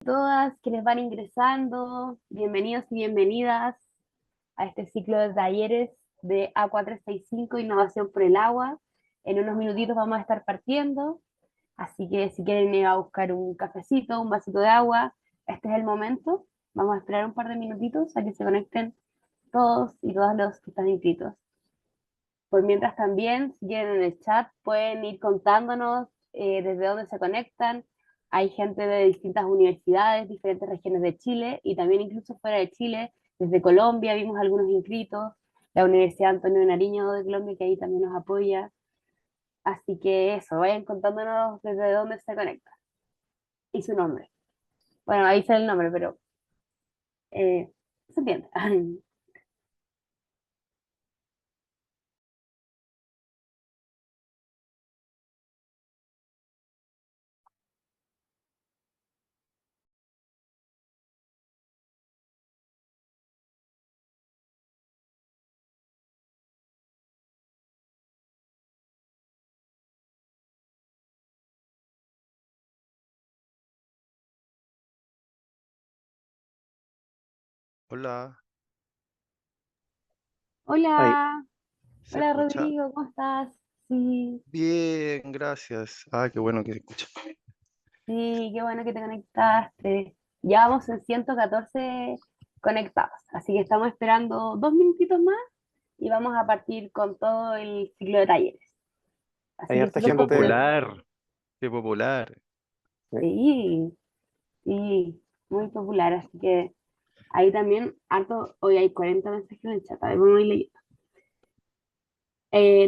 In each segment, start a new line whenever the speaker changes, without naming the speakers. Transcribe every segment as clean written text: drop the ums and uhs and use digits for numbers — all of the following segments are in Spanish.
todas quienes van ingresando. Bienvenidos y bienvenidas a este ciclo de talleres de A465 Innovación por el Agua. En unos minutitos vamos a estar partiendo, así que si quieren ir a buscar un cafecito, un vasito de agua, este es el momento. Vamos a esperar un par de minutitos a que se conecten todos y todas los que están inscritos. Por mientras también, si quieren en el chat, pueden ir contándonos desde dónde se conectan. Hay gente de distintas universidades, diferentes regiones de Chile y también incluso fuera de Chile, desde Colombia vimos algunos inscritos, la Universidad Antonio de Nariño de Colombia que ahí también nos apoya. Así que eso, vayan contándonos desde dónde se conectan y su nombre. Bueno, ahí sale el nombre, pero se entiende.
Hola,
Ahí,
Hola,
¿se
hola
escucha?
Rodrigo, ¿cómo estás? Sí.
Bien, gracias. Ah, qué bueno que se escucha.
Sí, qué bueno que te conectaste. Ya vamos en 114 conectados, así que estamos esperando 2 minutitos más y vamos a partir con todo el ciclo de talleres. Así
hay
que
harta
Qué
súper
gente.
contenta.
popular, qué popular.
Sí, sí, muy popular, así que ahí también, harto, hoy hay 40 mensajes en el chat, a ver, vamos a ir leyendo.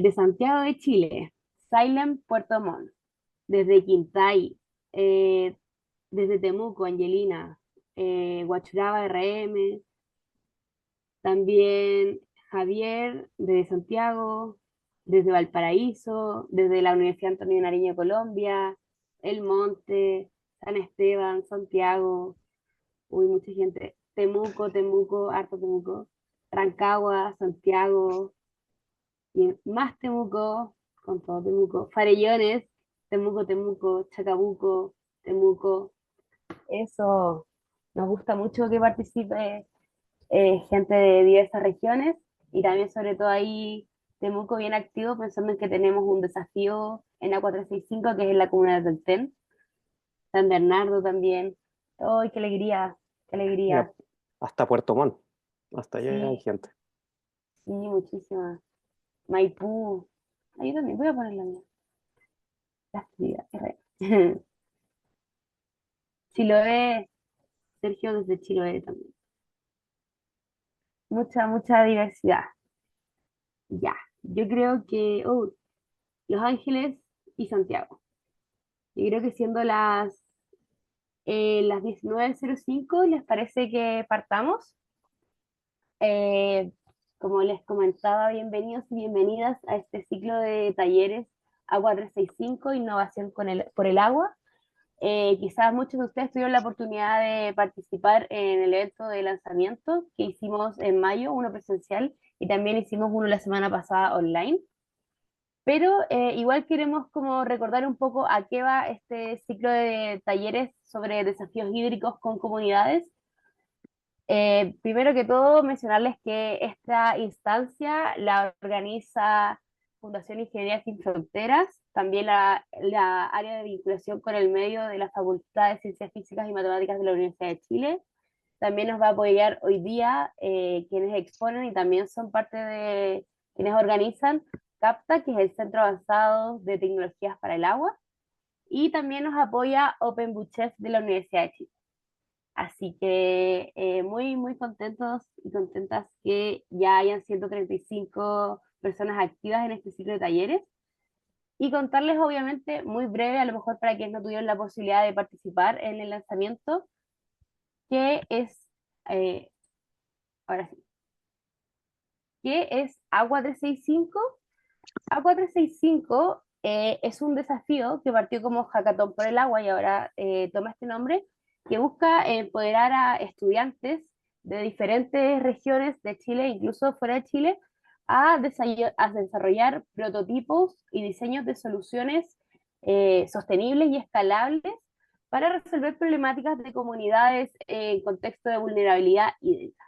De Santiago de Chile, Silent Puerto Montt, desde Quintay, eh, desde Temuco, Angelina, Huachuraba RM, también Javier desde Santiago, desde Valparaíso, desde la Universidad Antonio de Nariño, Colombia, El Monte, San Esteban, Santiago, uy, mucha gente, Temuco, harto Temuco, Rancagua, Santiago, y más Temuco, con todo Temuco, Farellones, Temuco, Chacabuco, Temuco, eso, nos gusta mucho que participe gente de diversas regiones y también sobre todo ahí Temuco bien activo pensando en que tenemos un desafío en A465 que es en la comuna del TEN, San Bernardo también. ¡Ay, qué alegría! ¡Qué
Y
alegría!
hasta Puerto Montt. Hasta allá hay
Sí,
gente.
sí, muchísimas. Maipú. Ahí también voy a poner la mía. La actividad, qué re. Chiloé, Sergio desde Chiloé también. Mucha diversidad. Ya, yo creo que Los Ángeles y Santiago. Yo creo que siendo las 19:05, ¿les parece que partamos? Eh, Como les comentaba, bienvenidos y bienvenidas a este ciclo de talleres Agua 365, Innovación por el Agua. Quizás muchos de ustedes tuvieron la oportunidad de participar en el evento de lanzamiento que hicimos en mayo, uno presencial, y también hicimos uno la semana pasada online. Pero igual queremos como recordar un poco a qué va este ciclo de talleres sobre desafíos hídricos con comunidades. Primero que todo, mencionarles que esta instancia la organiza Fundación Ingeniería Sin Fronteras, también la área de vinculación con el medio de la Facultad de Ciencias Físicas y Matemáticas de la Universidad de Chile. También nos va a apoyar hoy día quienes exponen y también son parte de quienes organizan CAPTA, que es el Centro Avanzado de Tecnologías para el Agua, y también nos apoya Open Buchef de la Universidad de Chile. Así que muy contentos y contentas que ya hayan 135 personas activas en este ciclo de talleres. Y contarles, obviamente, muy breve, a lo mejor para quienes no tuvieron la posibilidad de participar en el lanzamiento, que es, eh, ahora sí, ¿qué es Agua 365? Agua 365 es un desafío que partió como Hackathon por el agua y ahora toma este nombre, que busca empoderar a estudiantes de diferentes regiones de Chile, incluso fuera de Chile, a desarrollar prototipos y diseños de soluciones sostenibles y escalables para resolver problemáticas de comunidades en contexto de vulnerabilidad hídrica.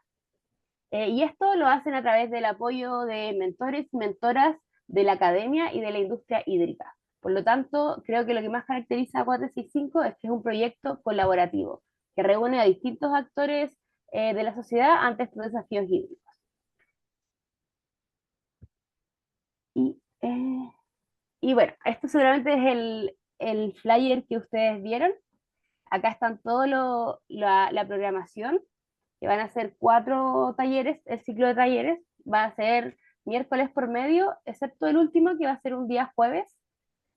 Y esto lo hacen a través del apoyo de mentores y mentoras de la academia y de la industria hídrica. Por lo tanto, creo que lo que más caracteriza a 465 es que es un proyecto colaborativo, que reúne a distintos actores de la sociedad ante estos desafíos hídricos. Y bueno, esto seguramente es el flyer que ustedes vieron. Acá están todo la programación, que van a ser 4 talleres, el ciclo de talleres va a ser miércoles por medio, excepto el último que va a ser un día jueves.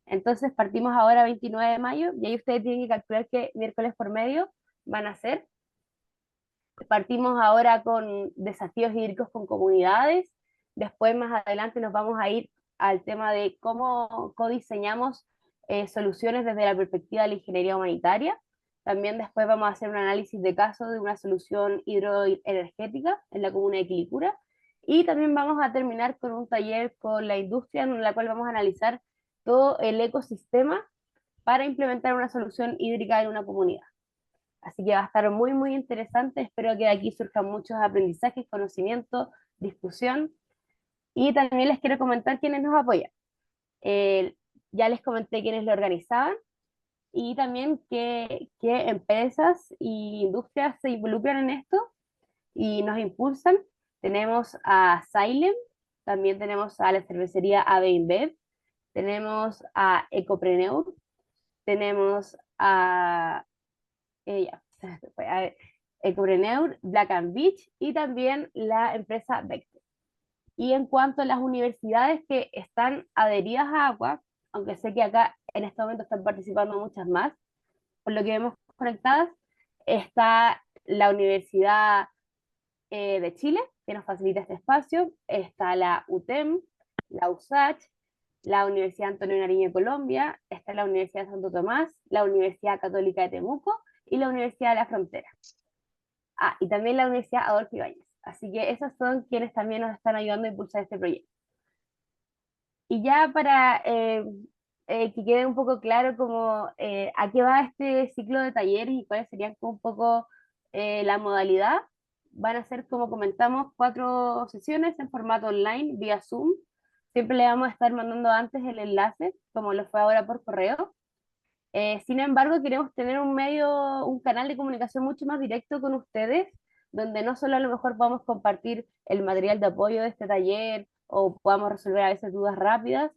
Entonces partimos ahora 29 de mayo y ahí ustedes tienen que calcular que miércoles por medio van a ser. Partimos ahora con desafíos hídricos con comunidades, después más adelante nos vamos a ir al tema de cómo codiseñamos soluciones desde la perspectiva de la ingeniería humanitaria. También después vamos a hacer un análisis de caso de una solución hidroenergética en la comuna de Quilicura. Y también vamos a terminar con un taller con la industria en la cual vamos a analizar todo el ecosistema para implementar una solución hídrica en una comunidad. Así que va a estar muy, muy interesante. Espero que de aquí surjan muchos aprendizajes, conocimientos, discusión. Y también les quiero comentar quiénes nos apoyan. Eh, ya les comenté quiénes lo organizaban y también qué empresas e industrias se involucran en esto y nos impulsan. Tenemos a Silem, también tenemos a la cervecería AB InBev, tenemos a Ecopreneur, tenemos a Ecopreneur, Black and Beach y también la empresa Vector. Y en cuanto a las universidades que están adheridas a Aqua, aunque sé que acá en este momento están participando muchas más, por lo que vemos conectadas, está la Universidad de Chile, que nos facilita este espacio, está la UTEM, la USACH, la Universidad Antonio Nariño de Colombia, está la Universidad Santo Tomás, la Universidad Católica de Temuco y la Universidad de la Frontera. Ah, y también la Universidad Adolfo Ibáñez. Así que esos son quienes también nos están ayudando a impulsar este proyecto. Y ya para que quede un poco claro como a qué va este ciclo de talleres y cuáles serían como un poco la modalidad, van a ser, como comentamos, 4 sesiones en formato online, vía Zoom. Siempre le vamos a estar mandando antes el enlace, como lo fue ahora por correo. Sin embargo, queremos tener un medio, un canal de comunicación mucho más directo con ustedes, donde no solo a lo mejor podamos compartir el material de apoyo de este taller o podamos resolver a veces dudas rápidas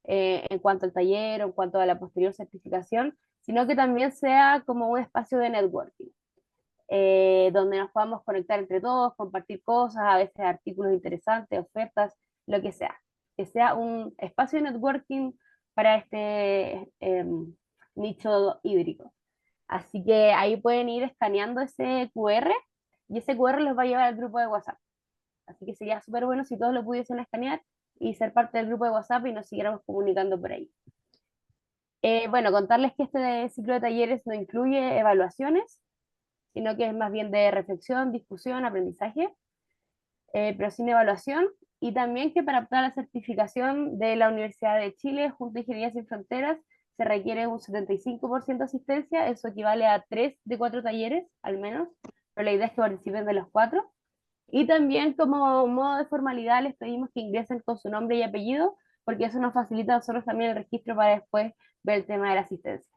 en cuanto al taller o en cuanto a la posterior certificación, sino que también sea como un espacio de networking, donde nos podamos conectar entre todos, compartir cosas, a veces artículos interesantes, ofertas, lo que sea un espacio de networking para este nicho hídrico. Así que ahí pueden ir escaneando ese QR y ese QR los va a llevar al grupo de WhatsApp. Así que sería súper bueno si todos lo pudiesen escanear y ser parte del grupo de WhatsApp y nos siguiéramos comunicando por ahí. Bueno, contarles que este ciclo de talleres no incluye evaluaciones, sino que es más bien de reflexión, discusión, aprendizaje, pero sin evaluación. Y también que para optar a la certificación de la Universidad de Chile junto a Ingeniería Sin Fronteras se requiere un 75% de asistencia, eso equivale a 3 de 4 talleres al menos, pero la idea es que participen de los 4. Y también como modo de formalidad les pedimos que ingresen con su nombre y apellido, porque eso nos facilita a nosotros también el registro para después ver el tema de la asistencia.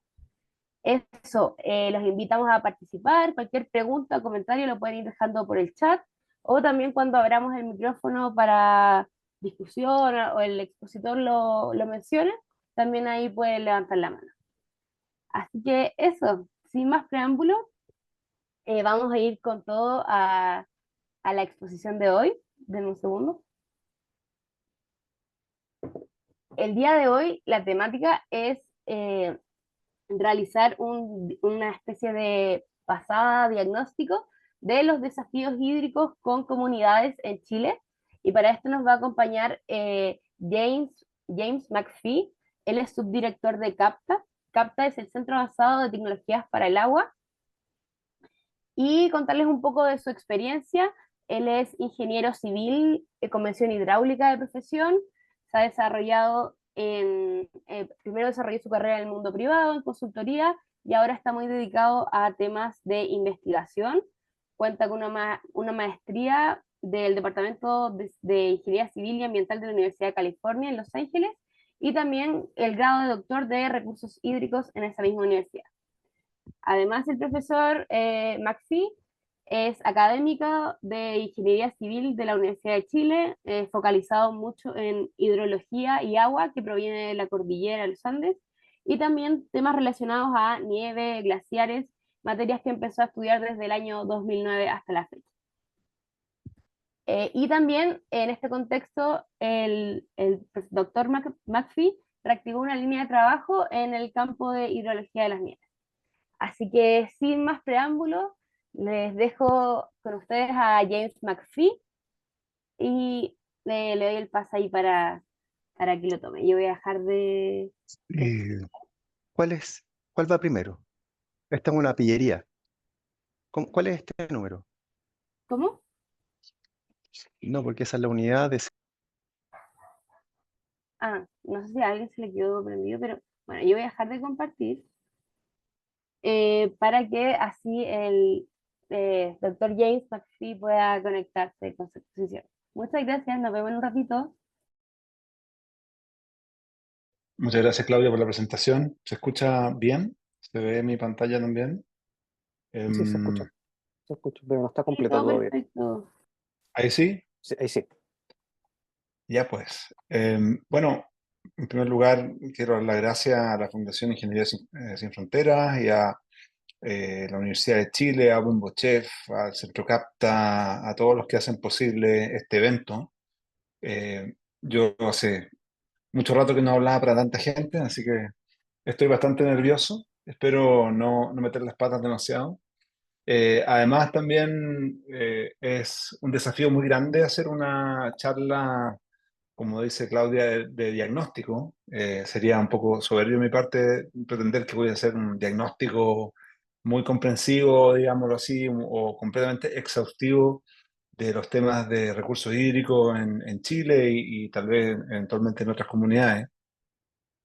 Eso, los invitamos a participar, cualquier pregunta o comentario lo pueden ir dejando por el chat, o también cuando abramos el micrófono para discusión o el expositor lo mencione, también ahí pueden levantar la mano. Así que eso, sin más preámbulo, vamos a ir con todo a la exposición de hoy. Denme un segundo. El día de hoy la temática es realizar una especie de pasada diagnóstico de los desafíos hídricos con comunidades en Chile. Y para esto nos va a acompañar James McPhee. Él es subdirector de CAPTA. CAPTA es el Centro Avanzado de Tecnologías para el Agua. Y contarles un poco de su experiencia. Él es ingeniero civil de convención hidráulica de profesión. Se ha desarrollado primero desarrolló su carrera en el mundo privado, en consultoría, y ahora está muy dedicado a temas de investigación. Cuenta con una maestría del Departamento de Ingeniería Civil y Ambiental de la Universidad de California en Los Ángeles y también el grado de doctor de recursos hídricos en esa misma universidad. Además, el profesor McPhee es académico de Ingeniería Civil de la Universidad de Chile, focalizado mucho en hidrología y agua que proviene de la cordillera de los Andes, y también temas relacionados a nieve, glaciares, materias que empezó a estudiar desde el año 2009 hasta la fecha. Y también en este contexto, el doctor McPhee practicó una línea de trabajo en el campo de hidrología de las nieves. Así que sin más preámbulos, les dejo con ustedes a James McPhee y le doy el paso ahí para que lo tome. Yo voy a dejar de...
Eh, ¿Cuál va primero? Esta es una pillería. ¿Cuál es este número?
¿Cómo?
No, porque esa es la unidad de...
Ah, no sé si a alguien se le quedó prendido, pero bueno, yo voy a dejar de compartir para que así el doctor James McPhee pueda conectarse con su exposición. Muchas gracias, nos vemos en un ratito.
Muchas gracias, Claudia, por la presentación. ¿Se escucha bien? ¿Se ve mi pantalla también?
Sí, se escucha, pero no está
Sí,
completa
todo
todavía.
perfecto.
Ahí sí,
Sí, ahí sí.
ya pues. Bueno, en primer lugar, quiero dar las gracias a la Fundación Ingeniería Sin Fronteras y a la Universidad de Chile, a Bumbo Chef, al Centro Capta, a todos los que hacen posible este evento. Yo hace mucho rato que no hablaba para tanta gente, así que estoy bastante nervioso. Espero no meter las patas demasiado. Además, también es un desafío muy grande hacer una charla, como dice Claudia, de diagnóstico. Sería un poco soberbio de mi parte pretender que voy a hacer un diagnóstico muy comprensivo, digámoslo así, o completamente exhaustivo de los temas de recursos hídricos en Chile y tal vez eventualmente en otras comunidades.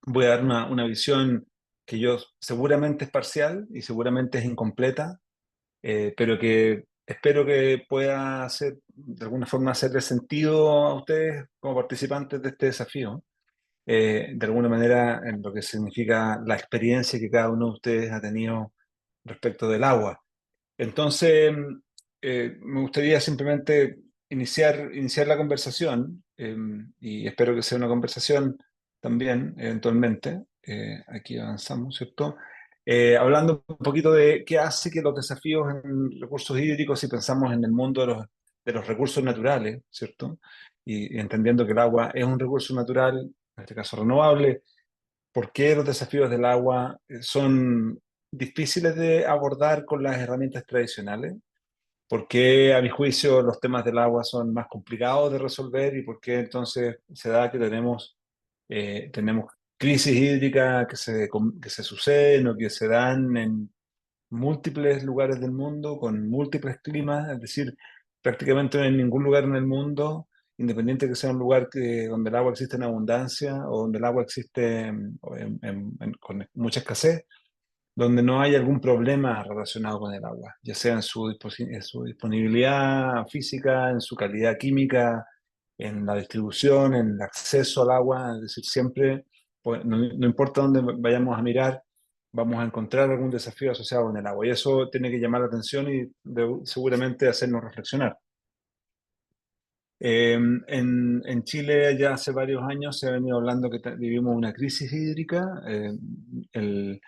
Voy a dar una visión que yo seguramente es parcial y seguramente es incompleta, pero que espero que pueda hacer, de alguna forma hacerle sentido a ustedes como participantes de este desafío, de alguna manera en lo que significa la experiencia que cada uno de ustedes ha tenido respecto del agua. Entonces, me gustaría simplemente iniciar la conversación, y espero que sea una conversación también, eventualmente. Aquí avanzamos, ¿cierto? Hablando un poquito de qué hace que los desafíos en recursos hídricos, si pensamos en el mundo de los recursos naturales, ¿cierto? Y entendiendo que el agua es un recurso natural, en este caso renovable, ¿por qué los desafíos del agua son difíciles de abordar con las herramientas tradicionales? ¿Por qué, a mi juicio, los temas del agua son más complicados de resolver y por qué entonces se da que tenemos crisis hídricas que se suceden o que se dan en múltiples lugares del mundo, con múltiples climas? Es decir, prácticamente en ningún lugar en el mundo, independiente que sea un lugar donde el agua existe en abundancia o donde el agua existe con mucha escasez, donde no hay algún problema relacionado con el agua, ya sea en su disponibilidad física, en su calidad química, en la distribución, en el acceso al agua. Es decir, siempre, pues, no importa dónde vayamos a mirar, vamos a encontrar algún desafío asociado con el agua. Y eso tiene que llamar la atención y seguramente hacernos reflexionar. En Chile ya hace varios años se ha venido hablando que vivimos una crisis hídrica. El,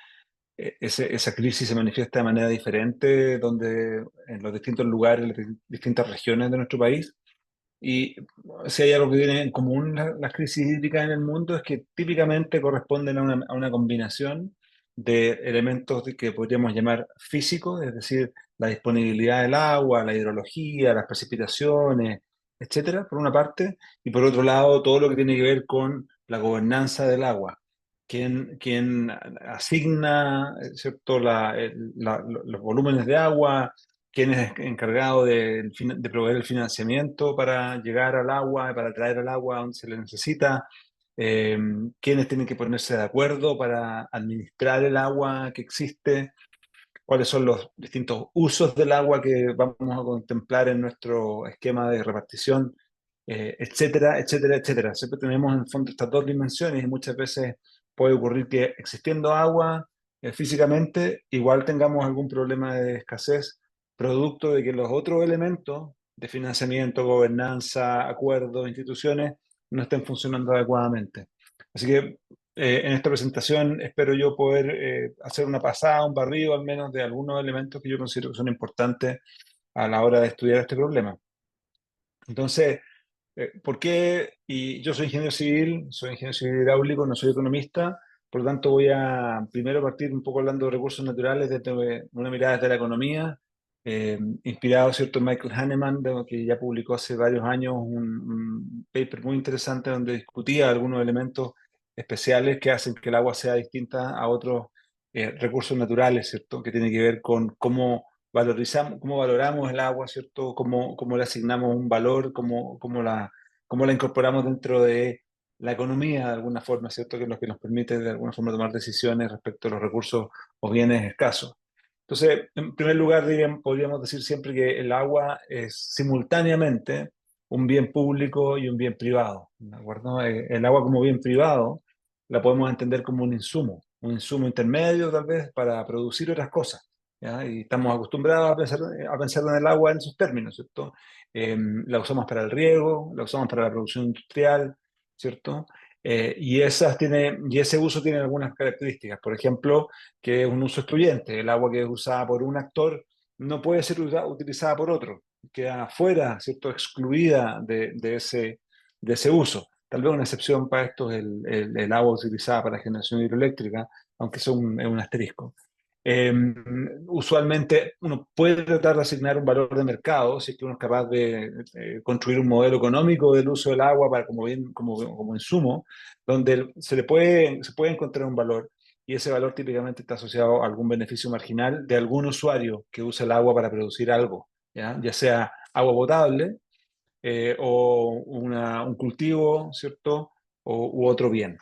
Esa crisis se manifiesta de manera diferente donde, en los distintos lugares, en las distintas regiones de nuestro país. Y si hay algo que tiene en común las crisis hídricas en el mundo es que típicamente corresponden a una combinación de elementos que podríamos llamar físicos, es decir, la disponibilidad del agua, la hidrología, las precipitaciones, etcétera, por una parte, y por otro lado, todo lo que tiene que ver con la gobernanza del agua. Quién asigna, ¿cierto?, los volúmenes de agua, quién es encargado de proveer el financiamiento para llegar al agua, para traer el agua donde se le necesita, quiénes tienen que ponerse de acuerdo para administrar el agua que existe, cuáles son los distintos usos del agua que vamos a contemplar en nuestro esquema de repartición, etcétera, etcétera, etcétera. Siempre tenemos en el fondo estas dos dimensiones y muchas veces puede ocurrir que existiendo agua físicamente, igual tengamos algún problema de escasez, producto de que los otros elementos de financiamiento, gobernanza, acuerdos, instituciones, no estén funcionando adecuadamente. Así que en esta presentación espero yo poder hacer una pasada, un barrido al menos de algunos elementos que yo considero que son importantes a la hora de estudiar este problema. Entonces, ¿por qué? Y yo soy ingeniero civil hidráulico, no soy economista, por lo tanto voy a primero partir un poco hablando de recursos naturales desde una mirada desde la economía, inspirado, ¿cierto?, en Michael Hahnemann, que ya publicó hace varios años un paper muy interesante donde discutía algunos elementos especiales que hacen que el agua sea distinta a otros recursos naturales, ¿cierto?, que tiene que ver con cómo valoramos el agua, ¿cierto? Cómo le asignamos un valor, cómo la incorporamos dentro de la economía de alguna forma, ¿cierto? Que es lo que nos permite de alguna forma tomar decisiones respecto a los recursos o bienes escasos. Entonces, en primer lugar, podríamos decir siempre que el agua es simultáneamente un bien público y un bien privado, ¿de acuerdo? El agua como bien privado la podemos entender como un insumo intermedio tal vez para producir otras cosas. ¿Ya? Y estamos acostumbrados a pensar en el agua en esos términos, ¿cierto? La usamos para el riego, la usamos para la producción industrial, ¿cierto? Y ese uso tiene algunas características, por ejemplo, que es un uso excluyente. El agua que es usada por un actor no puede ser utilizada por otro, queda fuera, ¿cierto? Excluida de ese uso. Tal vez una excepción para esto es el agua utilizada para generación hidroeléctrica, aunque es un asterisco. Eh, Usualmente uno puede tratar de asignar un valor de mercado si es que uno es capaz de construir un modelo económico del uso del agua para como insumo, donde se puede encontrar un valor y ese valor típicamente está asociado a algún beneficio marginal de algún usuario que usa el agua para producir algo, ya sea agua potable o un cultivo, ¿cierto? U otro bien.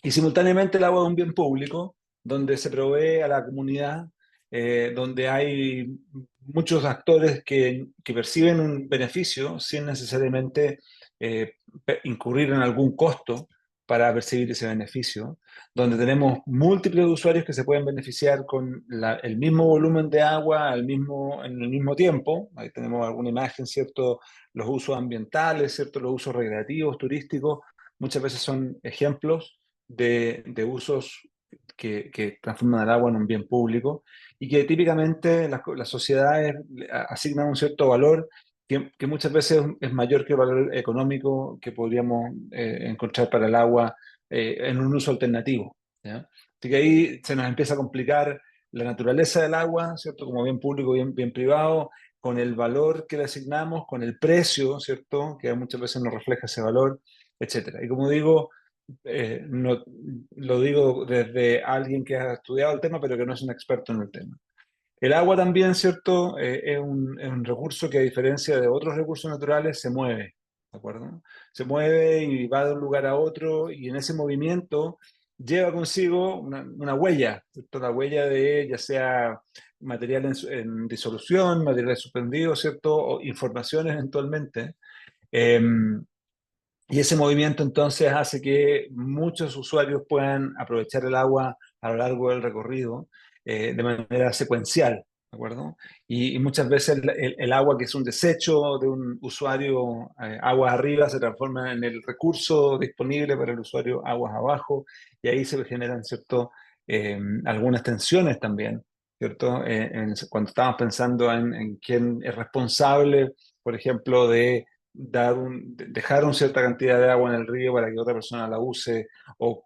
Y simultáneamente el agua es un bien público donde se provee a la comunidad, donde hay muchos actores que perciben un beneficio sin necesariamente incurrir en algún costo para percibir ese beneficio, donde tenemos múltiples usuarios que se pueden beneficiar con el mismo volumen de agua en el mismo tiempo. Ahí tenemos alguna imagen, ¿cierto? Los usos ambientales, ¿cierto? Los usos recreativos, turísticos, muchas veces son ejemplos de usos que transforman el agua en un bien público y que típicamente las sociedades asignan un cierto valor que muchas veces es mayor que el valor económico que podríamos encontrar para el agua en un uso alternativo, ¿ya? Así que ahí se nos empieza a complicar la naturaleza del agua, ¿cierto? Como bien público, bien privado, con el valor que le asignamos, con el precio, ¿cierto? Que muchas veces nos refleja ese valor, etcétera. Y como digo, no, lo digo desde alguien que ha estudiado el tema, pero que no es un experto en el tema. El agua también, ¿cierto? Es un recurso que a diferencia de otros recursos naturales se mueve, ¿de acuerdo? Se mueve y va de un lugar a otro y en ese movimiento lleva consigo una huella, ¿cierto? La huella de ya sea material en disolución, material suspendido, ¿cierto? O información eventualmente. Y ese movimiento entonces hace que muchos usuarios puedan aprovechar el agua a lo largo del recorrido de manera secuencial, ¿de acuerdo? Y muchas veces el agua que es un desecho de un usuario aguas arriba se transforma en el recurso disponible para el usuario aguas abajo y ahí se generan, ¿cierto? Algunas tensiones también, ¿cierto? Cuando estamos pensando en quién es responsable, por ejemplo, de dejar una cierta cantidad de agua en el río para que otra persona la use, o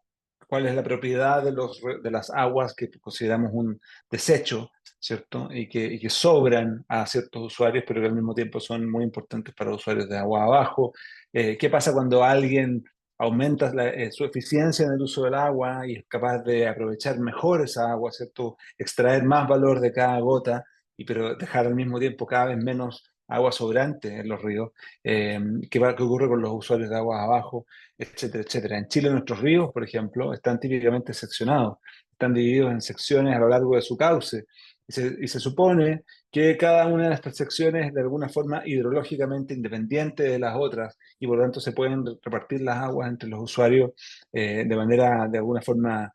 cuál es la propiedad de las aguas que consideramos un desecho, ¿cierto? Y que sobran a ciertos usuarios, pero que al mismo tiempo son muy importantes para usuarios de agua abajo. ¿Qué pasa cuando alguien aumenta su eficiencia en el uso del agua y es capaz de aprovechar mejor esa agua, ¿cierto? Extraer más valor de cada gota, pero dejar al mismo tiempo cada vez menos agua sobrante en los ríos, qué ocurre con los usuarios de aguas abajo, etcétera, etcétera. En Chile nuestros ríos, por ejemplo, están típicamente seccionados, están divididos en secciones a lo largo de su cauce, y se supone que cada una de estas secciones es de alguna forma hidrológicamente independiente de las otras, y por lo tanto se pueden repartir las aguas entre los usuarios de manera, de alguna forma,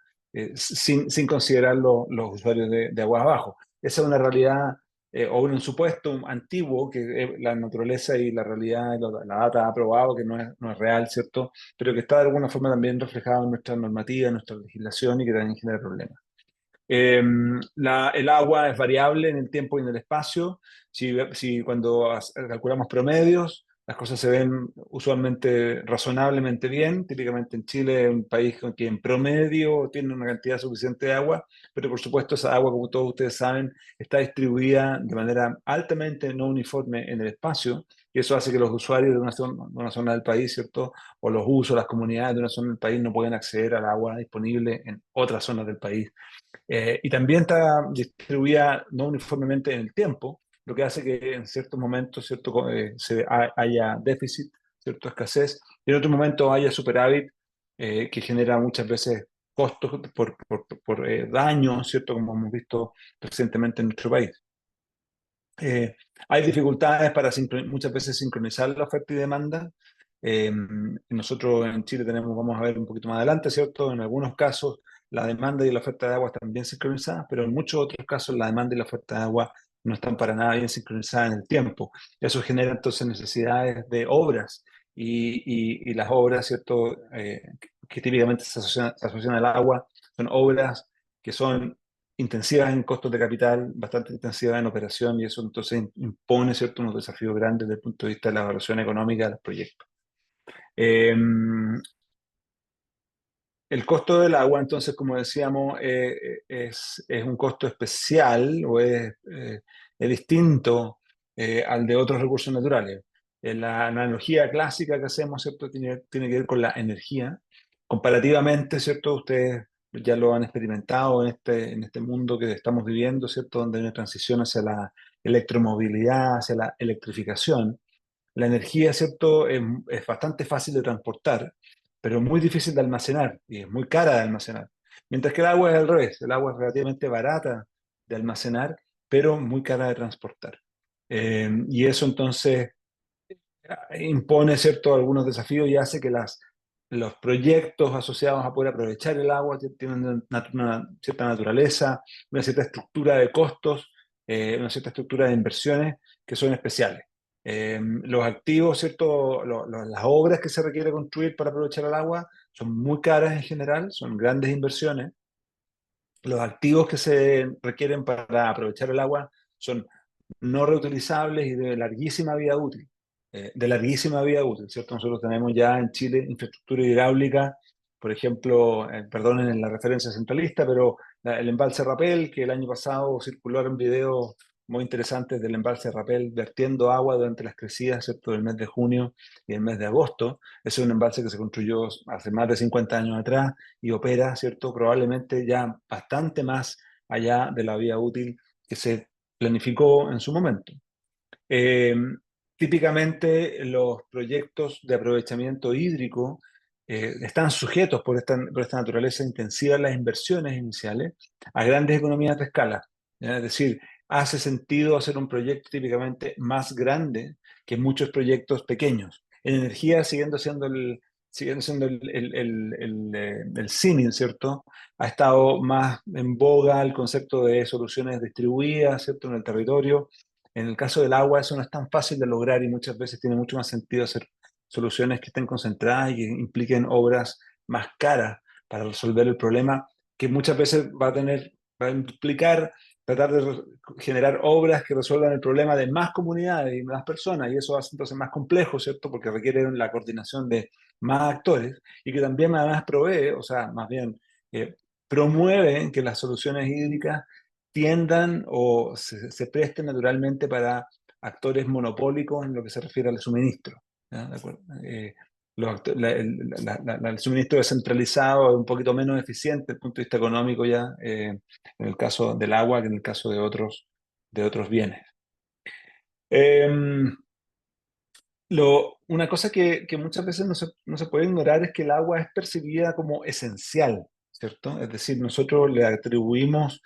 sin considerar los usuarios de aguas abajo. Esa es una realidad o un supuesto antiguo que la naturaleza y la realidad, la data ha probado que no es real, ¿cierto? Pero que está de alguna forma también reflejado en nuestra normativa, en nuestra legislación y que también genera problemas. El agua es variable en el tiempo y en el espacio. Si cuando calculamos promedios, las cosas se ven usualmente razonablemente bien. Típicamente en Chile es un país que en promedio tiene una cantidad suficiente de agua, pero por supuesto esa agua, como todos ustedes saben, está distribuida de manera altamente no uniforme en el espacio, y eso hace que los usuarios de una zona del país, ¿cierto? O los usos, las comunidades de una zona del país no pueden acceder al agua disponible en otras zonas del país. Y también está distribuida no uniformemente en el tiempo, lo que hace que en ciertos momentos, ¿cierto? Haya déficit, ¿cierto? Escasez, y en otros momentos haya superávit, que genera muchas veces costos por daños, ¿cierto? Como hemos visto recientemente en nuestro país. Hay dificultades para muchas veces sincronizar la oferta y demanda. Nosotros en Chile tenemos, vamos a ver un poquito más adelante, ¿cierto? En algunos casos la demanda y la oferta de agua están bien sincronizadas, pero en muchos otros casos la demanda y la oferta de agua no están para nada bien sincronizadas en el tiempo. Eso genera entonces necesidades de obras y las obras, ¿cierto? Que típicamente se asocian al agua son obras que son intensivas en costos de capital, bastante intensivas en operación, y eso entonces impone, ¿cierto?, unos desafíos grandes desde el punto de vista de la evaluación económica de los proyectos. Eh, el costo del agua, entonces, como decíamos, es un costo especial o es distinto al de otros recursos naturales. La analogía clásica que hacemos, ¿cierto?, tiene que ver con la energía. Comparativamente, ¿cierto?, ustedes ya lo han experimentado en este mundo que estamos viviendo, ¿cierto?, donde hay una transición hacia la electromovilidad, hacia la electrificación. La energía, ¿cierto?, es bastante fácil de transportar, pero muy difícil de almacenar y es muy cara de almacenar. Mientras que el agua es al revés, el agua es relativamente barata de almacenar, pero muy cara de transportar. Y eso entonces impone, ¿cierto?, algunos desafíos y hace que los proyectos asociados a poder aprovechar el agua tienen una cierta naturaleza, una cierta estructura de costos, una cierta estructura de inversiones que son especiales. Los activos, ¿cierto? Las obras que se requiere construir para aprovechar el agua son muy caras en general, son grandes inversiones. Los activos que se requieren para aprovechar el agua son no reutilizables y de larguísima vida útil. ¿Cierto? Nosotros tenemos ya en Chile infraestructura hidráulica, por ejemplo, perdonen la referencia centralista, pero el embalse Rapel, que el año pasado circularon videos muy interesantes del embalse Rapel vertiendo agua durante las crecidas, ¿cierto?, del mes de junio y el mes de agosto. Ese es un embalse que se construyó hace más de 50 años atrás y opera, ¿cierto?, probablemente ya bastante más allá de la vida útil que se planificó en su momento. Eh, Típicamente los proyectos de aprovechamiento hídrico están sujetos por esta naturaleza intensiva en las inversiones iniciales a grandes economías de escala, ¿ya? Es decir, hace sentido hacer un proyecto típicamente más grande que muchos proyectos pequeños. En energía, siguiendo siendo el símil, ¿cierto? Ha estado más en boga el concepto de soluciones distribuidas, ¿cierto?, en el territorio. En el caso del agua eso no es tan fácil de lograr y muchas veces tiene mucho más sentido hacer soluciones que estén concentradas y que impliquen obras más caras para resolver el problema, que muchas veces va a implicar tratar de generar obras que resuelvan el problema de más comunidades y más personas, y eso hace entonces más complejo, ¿cierto? Porque requiere la coordinación de más actores y que también además provee, o sea, más bien promueve que las soluciones hídricas tiendan o se presten naturalmente para actores monopólicos en lo que se refiere al suministro. ¿Ya? ¿De acuerdo? El suministro descentralizado es un poquito menos eficiente desde el punto de vista económico ya, en el caso del agua que en el caso de otros bienes. Em, una cosa que muchas veces no se puede ignorar es que el agua es percibida como esencial, ¿cierto? Es decir, nosotros le atribuimos,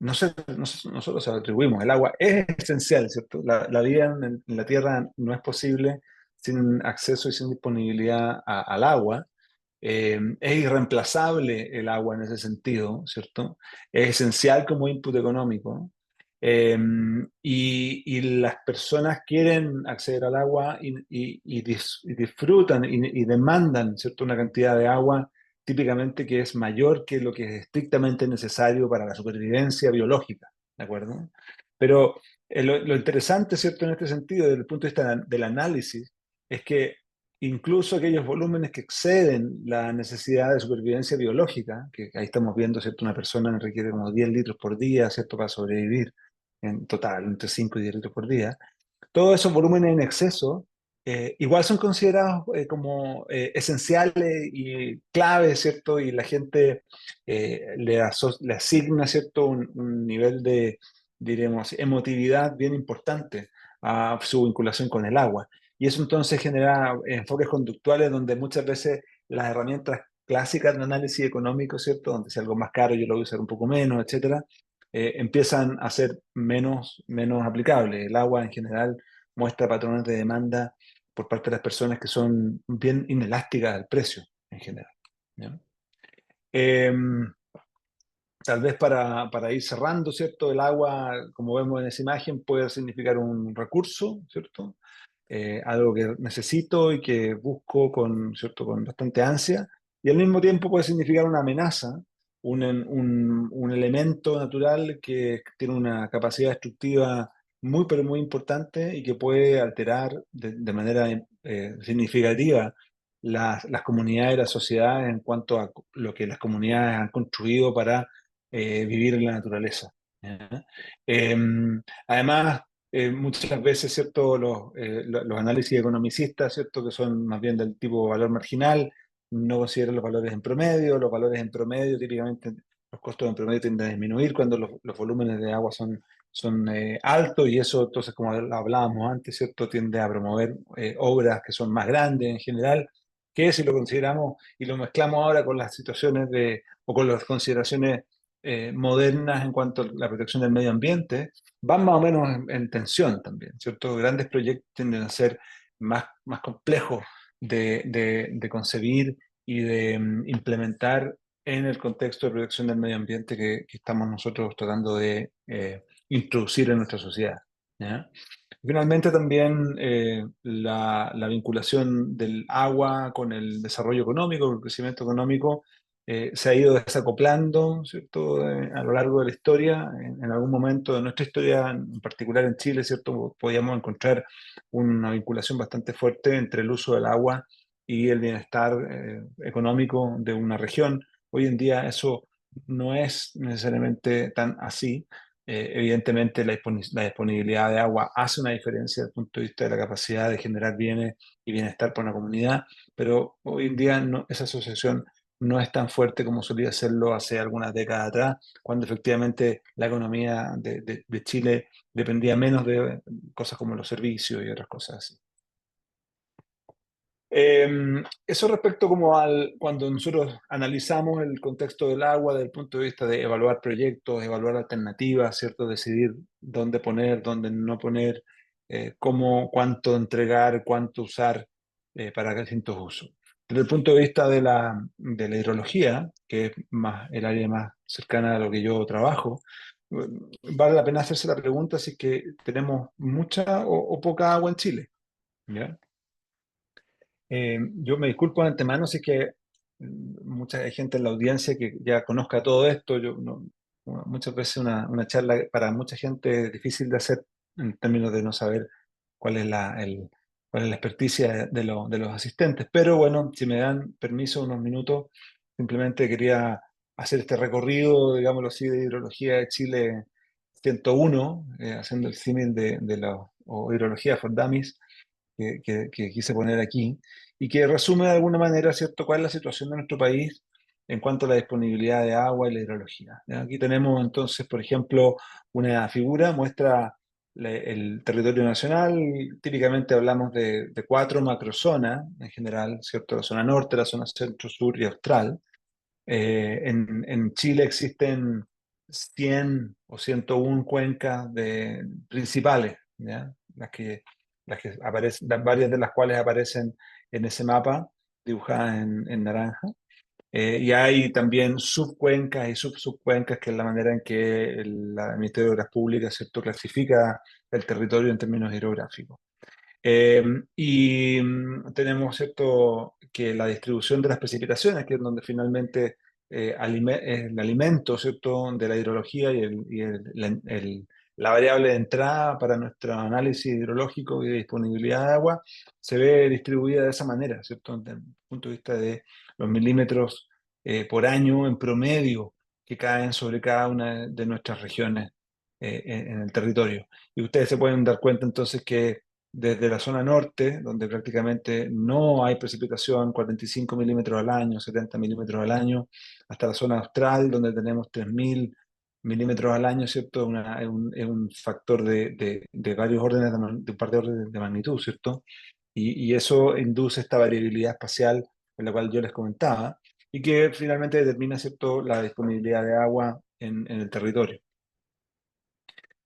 nosotros se lo atribuimos, el agua es esencial, ¿cierto? La vida en la Tierra no es posible sin acceso y sin disponibilidad al agua. Es irreemplazable el agua en ese sentido, ¿cierto? Es esencial como input económico. Eh, y las personas quieren acceder al agua y disfrutan y demandan, ¿cierto? Una cantidad de agua típicamente que es mayor que lo que es estrictamente necesario para la supervivencia biológica, ¿de acuerdo? Pero lo interesante, ¿cierto? En este sentido, desde el punto de vista del análisis, es que incluso aquellos volúmenes que exceden la necesidad de supervivencia biológica, que ahí estamos viendo, ¿cierto? Una persona requiere como 10 litros por día, ¿cierto? Para sobrevivir en total, entre 5 y 10 litros por día. Todos esos volúmenes en exceso igual son considerados como esenciales y claves, ¿cierto? Y la gente le asigna, ¿cierto? Un nivel de, diremos, emotividad bien importante a su vinculación con el agua. Y eso entonces genera enfoques conductuales donde muchas veces las herramientas clásicas de análisis económico, ¿cierto? Donde si algo más caro yo lo voy a usar un poco menos, etcétera, empiezan a ser menos aplicables. El agua en general muestra patrones de demanda por parte de las personas que son bien inelásticas al precio en general. ¿Ya? Em, Tal vez para ir cerrando, ¿cierto? El agua, como vemos en esa imagen, puede significar un recurso, ¿cierto? Algo que necesito y que busco con, ¿cierto? Con bastante ansia, y al mismo tiempo puede significar una amenaza, un elemento natural que tiene una capacidad destructiva muy, pero muy importante y que puede alterar de manera significativa las comunidades y las sociedades en cuanto a lo que las comunidades han construido para vivir en la naturaleza. ¿Ya? Además, muchas veces, ¿cierto? Los análisis economicistas, ¿cierto? Que son más bien del tipo valor marginal, no consideran los valores en promedio, típicamente los costos en promedio tienden a disminuir cuando los volúmenes de agua son altos y eso, entonces, como hablábamos antes, ¿cierto? Tiende a promover obras que son más grandes en general, que si lo consideramos y lo mezclamos ahora con las situaciones o con las consideraciones modernas en cuanto a la protección del medio ambiente, van más o menos en tensión también, ¿cierto? Grandes proyectos tienden a ser más complejos de concebir y de implementar en el contexto de protección del medio ambiente que estamos nosotros tratando de introducir en nuestra sociedad. ¿Ya? Finalmente también la vinculación del agua con el desarrollo económico, el crecimiento económico, se ha ido desacoplando, ¿cierto? A lo largo de la historia. En algún momento de nuestra historia, en particular en Chile, ¿cierto? Podíamos encontrar una vinculación bastante fuerte entre el uso del agua y el bienestar económico de una región. Hoy en día eso no es necesariamente tan así. Evidentemente la disponibilidad de agua hace una diferencia desde el punto de vista de la capacidad de generar bienes y bienestar para una comunidad, pero hoy en día esa asociación no es tan fuerte como solía serlo hace algunas décadas atrás, cuando efectivamente la economía de Chile dependía menos de cosas como los servicios y otras cosas así. Eso respecto como cuando nosotros analizamos el contexto del agua desde el punto de vista de evaluar proyectos, evaluar alternativas, ¿cierto? Decidir dónde poner, dónde no poner, cuánto entregar, cuánto usar para distintos usos. Desde el punto de vista de la hidrología, que es más el área más cercana a lo que yo trabajo, vale la pena hacerse la pregunta si es que tenemos mucha o poca agua en Chile, ¿ya? Yo me disculpo de antemano si es que mucha gente en la audiencia que ya conozca todo esto. Muchas veces una charla para mucha gente es difícil de hacer en términos de no saber cuál es cuál es la experticia de los asistentes. Pero bueno, si me dan permiso unos minutos, simplemente quería hacer este recorrido, digámoslo así, de hidrología de Chile 101, haciendo el símil o hidrología for Dummies que quise poner aquí y que resume de alguna manera, ¿cierto?, cuál es la situación de nuestro país en cuanto a la disponibilidad de agua y la hidrología. ¿Ya? Aquí tenemos entonces, por ejemplo, una figura, muestra el territorio nacional, típicamente hablamos de 4 macrozonas en general, ¿cierto? La zona norte, la zona centro, sur y austral. En Chile existen 100 o 101 cuencas principales, ¿ya? Las que aparecen, varias de las cuales aparecen en ese mapa, dibujadas en naranja. Y hay también subcuencas y subsubcuencas, que es la manera en que el Ministerio de Obras Públicas, ¿cierto?, clasifica el territorio en términos hidrográficos. Tenemos, ¿cierto?, que la distribución de las precipitaciones, que es donde finalmente el alimento, ¿cierto?, de la hidrología la variable de entrada para nuestro análisis hidrológico y de disponibilidad de agua, se ve distribuida de esa manera, ¿cierto?, desde el punto de vista de los milímetros por año en promedio que caen sobre cada una de nuestras regiones en el territorio. Y ustedes se pueden dar cuenta entonces que desde la zona norte, donde prácticamente no hay precipitación, 45 milímetros al año, 70 milímetros al año, hasta la zona austral, donde tenemos 3.000 milímetros al año, ¿cierto? Es un factor de varios órdenes, de un par de órdenes de magnitud, ¿cierto? Y eso induce esta variabilidad espacial en la cual yo les comentaba, y que finalmente determina, ¿cierto?, la disponibilidad de agua en el territorio.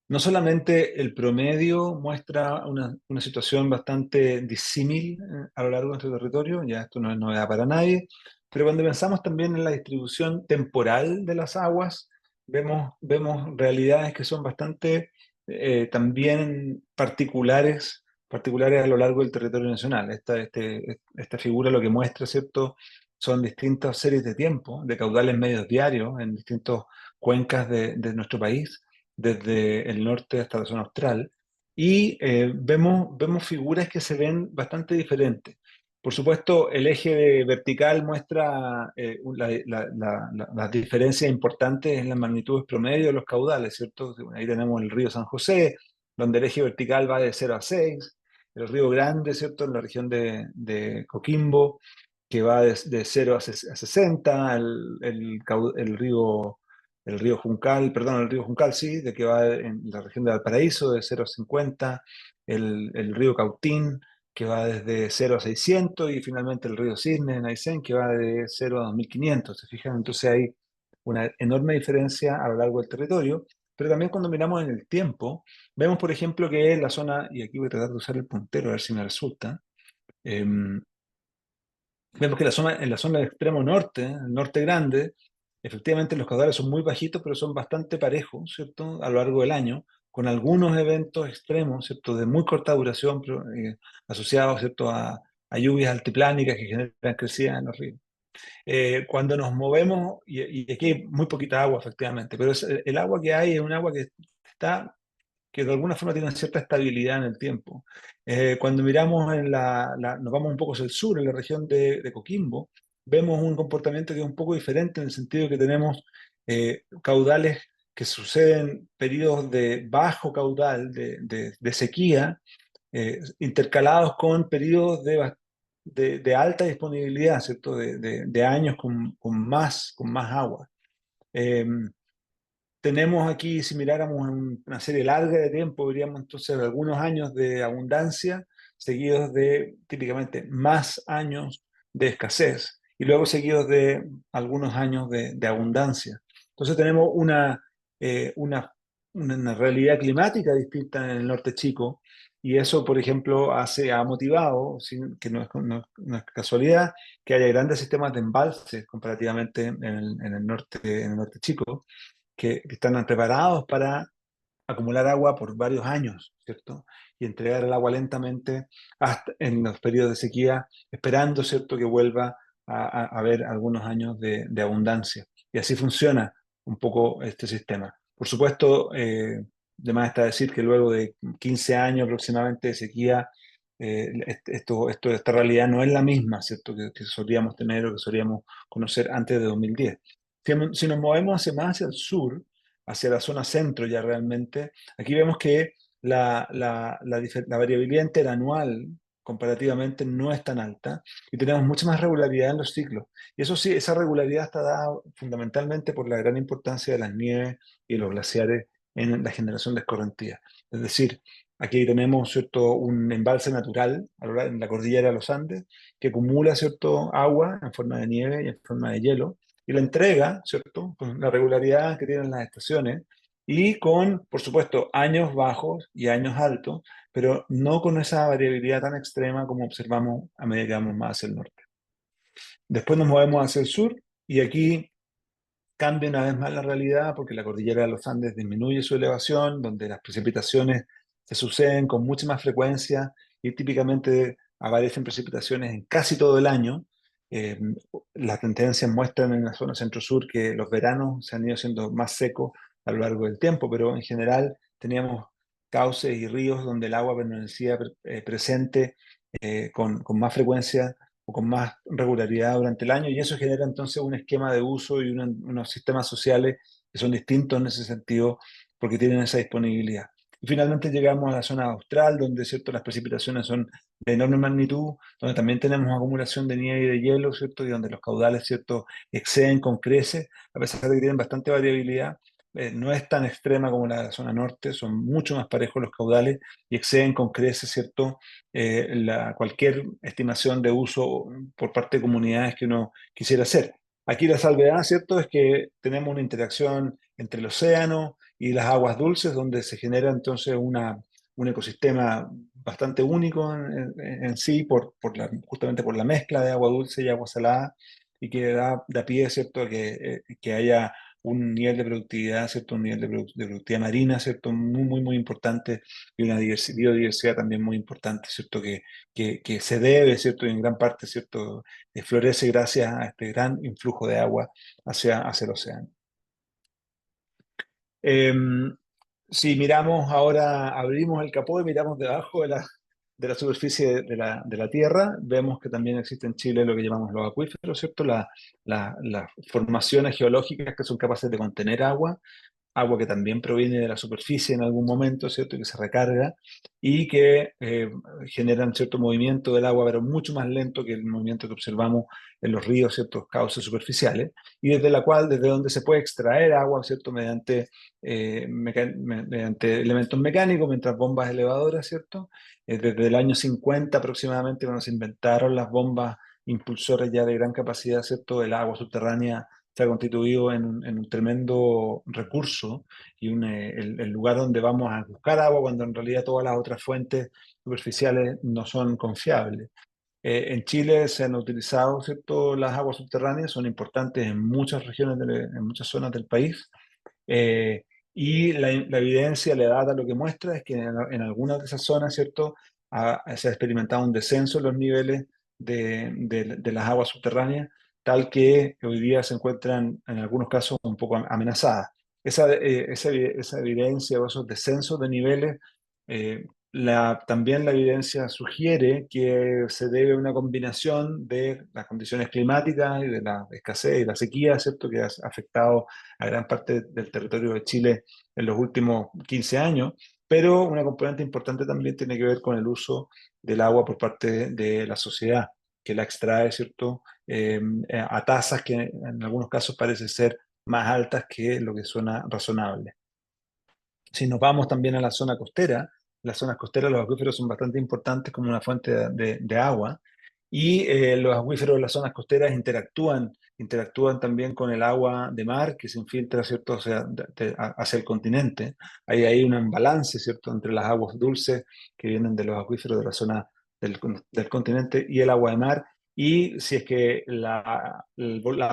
No solamente el promedio muestra una situación bastante disímil a lo largo de nuestro territorio, ya esto no es novedad para nadie, pero cuando pensamos también en la distribución temporal de las aguas, vemos realidades que son bastante también particulares a lo largo del territorio nacional. Esta figura lo que muestra, ¿cierto?, son distintas series de tiempo, de caudales medios diarios en distintas cuencas de nuestro país, desde el norte hasta la zona austral, y vemos figuras que se ven bastante diferentes. Por supuesto, el eje vertical muestra las diferencias importantes en las magnitudes promedio de los caudales, ¿cierto? Ahí tenemos el río San José, donde el eje vertical va de 0 a 6, el río Grande, ¿cierto?, en la región de Coquimbo, que va de 0 a 60, el río Juncal, perdón, el río Juncal, sí, de que va en la región de Valparaíso, de 0 a 50, el río Cautín, que va desde 0 a 600, y finalmente el río Cisne en Aysén, que va de 0 a 2500, ¿se fijan? Entonces hay una enorme diferencia a lo largo del territorio, pero también cuando miramos en el tiempo, vemos, por ejemplo, que en la zona, y aquí voy a tratar de usar el puntero a ver si me resulta, vemos que en la zona del extremo norte, el norte grande, efectivamente los caudales son muy bajitos, pero son bastante parejos, ¿cierto?, a lo largo del año, con algunos eventos extremos, ¿cierto?, de muy corta duración, pero, asociados, ¿cierto?, a lluvias altiplánicas que generan crecidas en los ríos. Cuando nos movemos, y aquí hay muy poquita agua, efectivamente, pero el agua que hay es un agua que de alguna forma tiene una cierta estabilidad en el tiempo. Cuando miramos nos vamos un poco hacia el sur, en la región de Coquimbo, vemos un comportamiento que es un poco diferente, en el sentido que tenemos caudales que suceden, periodos de bajo caudal, de sequía, intercalados con periodos de alta disponibilidad, ¿cierto?, de años con más agua. Tenemos aquí, si miráramos una serie larga de tiempo, veríamos entonces algunos años de abundancia, seguidos de típicamente más años de escasez, y luego seguidos de algunos años de abundancia. Entonces tenemos eh, una, una realidad climática distinta en el norte chico, y eso, por ejemplo, ha motivado, que no es casualidad, que haya grandes sistemas de embalses comparativamente en el norte chico, que están preparados para acumular agua por varios años, ¿cierto? Y entregar el agua lentamente hasta en los periodos de sequía, esperando, ¿cierto?, que vuelva a haber algunos años de abundancia. Y así funciona un poco este sistema. Por supuesto, de más está decir que luego de 15 años aproximadamente de sequía, esta realidad no es la misma, ¿cierto?, que solíamos tener o que solíamos conocer antes de 2010. Si nos movemos más hacia el sur, hacia la zona centro ya realmente, aquí vemos que la variabilidad interanual comparativamente no es tan alta, y tenemos mucha más regularidad en los ciclos. Y eso sí, esa regularidad está dada fundamentalmente por la gran importancia de las nieves y los glaciares en la generación de escorrentía. Es decir, aquí tenemos, ¿cierto?, un embalse natural en la cordillera de los Andes que acumula, ¿cierto?, agua en forma de nieve y en forma de hielo y la entrega, ¿cierto?, con la regularidad que tienen las estaciones y con, por supuesto, años bajos y años altos, pero no con esa variabilidad tan extrema como observamos a medida que vamos más hacia el norte. Después nos movemos hacia el sur y aquí cambia una vez más la realidad porque la cordillera de los Andes disminuye su elevación, donde las precipitaciones se suceden con mucha más frecuencia y típicamente aparecen precipitaciones en casi todo el año. Eh, las tendencias muestran en la zona centro-sur que los veranos se han ido siendo más secos a lo largo del tiempo, pero en general teníamos cauces y ríos donde el agua permanecía presente con más frecuencia o con más regularidad durante el año, y eso genera entonces un esquema de uso y unos sistemas sociales que son distintos en ese sentido porque tienen esa disponibilidad. Y finalmente llegamos a la zona austral, donde ¿cierto?, las precipitaciones son de enorme magnitud, donde también tenemos acumulación de nieve y de hielo, ¿cierto?, y donde los caudales, ¿cierto?, exceden con creces, a pesar de que tienen bastante variabilidad. No es tan extrema como la zona norte, son mucho más parejos los caudales y exceden con creces, ¿cierto?, cualquier estimación de uso por parte de comunidades que uno quisiera hacer. Aquí la salvedad, ¿cierto?, es que tenemos una interacción entre el océano y las aguas dulces, donde se genera entonces un ecosistema bastante único en sí, justamente por la mezcla de agua dulce y agua salada, y que da pie, ¿cierto?, a que haya un nivel de productividad, ¿cierto?, un nivel de productividad marina, ¿cierto?, muy, muy, muy importante y una biodiversidad también muy importante, ¿cierto?, que se debe, ¿cierto?, y en gran parte, ¿cierto?, florece gracias a este gran influjo de agua hacia el océano. Si miramos ahora, abrimos el capó y miramos debajo de la superficie de la Tierra, vemos que también existe en Chile lo que llamamos los acuíferos, ¿cierto? Las formaciones geológicas que son capaces de contener agua que también proviene de la superficie en algún momento, ¿cierto? Y que se recarga y que generan cierto movimiento del agua, pero mucho más lento que el movimiento que observamos en los ríos, ciertos cauces superficiales, y desde donde se puede extraer agua, ¿cierto? Mediante elementos mecánicos, mientras bombas elevadoras, ¿cierto? Desde el año 50 aproximadamente, cuando se inventaron las bombas impulsoras ya de gran capacidad, ¿cierto? El agua subterránea se ha constituido en un tremendo recurso y el lugar donde vamos a buscar agua cuando en realidad todas las otras fuentes superficiales no son confiables. En Chile se han utilizado, ¿cierto? Las aguas subterráneas, son importantes en muchas regiones, en muchas zonas del país. Eh, y la evidencia, la data, lo que muestra es que en algunas de esas zonas, ¿cierto?, se ha experimentado un descenso en los niveles de las aguas subterráneas, tal que hoy día se encuentran en algunos casos un poco amenazadas. Esa evidencia o esos descensos de niveles, también la evidencia sugiere que se debe a una combinación de las condiciones climáticas y de la escasez y la sequía, ¿cierto?, que ha afectado a gran parte del territorio de Chile en los últimos 15 años, pero una componente importante también tiene que ver con el uso del agua por parte de la sociedad, que la extrae, ¿cierto?, a tasas que en algunos casos parece ser más altas que lo que suena razonable. Si nos vamos también a la zona costera, las zonas costeras, los acuíferos son bastante importantes como una fuente de agua, y los acuíferos de las zonas costeras interactúan también con el agua de mar que se infiltra, ¿cierto?, hacia el continente. Hay un balance, ¿cierto?, entre las aguas dulces que vienen de los acuíferos de la zona del continente y el agua de mar. Y si es que la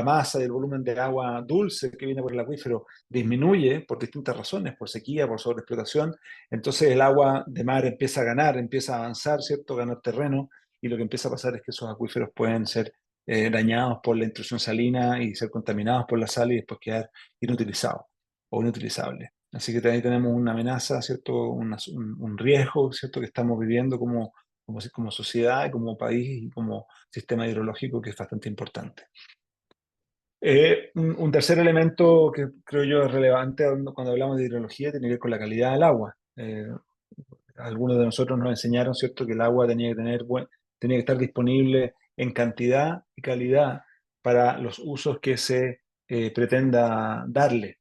masa y el volumen de agua dulce que viene por el acuífero disminuye por distintas razones, por sequía, por sobreexplotación, entonces el agua de mar empieza a ganar, empieza a avanzar, ¿cierto?, ganar terreno, y lo que empieza a pasar es que esos acuíferos pueden ser dañados por la intrusión salina y ser contaminados por la sal y después quedar inutilizados o inutilizables. Así que ahí tenemos una amenaza, ¿cierto?, un riesgo, ¿cierto?, que estamos viviendo como sociedad y como país y como sistema hidrológico, que es bastante importante. Un tercer elemento que creo yo es relevante cuando hablamos de hidrología tiene que ver con la calidad del agua. Algunos de nosotros nos enseñaron, ¿cierto?, que el agua tenía que estar disponible en cantidad y calidad para los usos que se pretenda darle.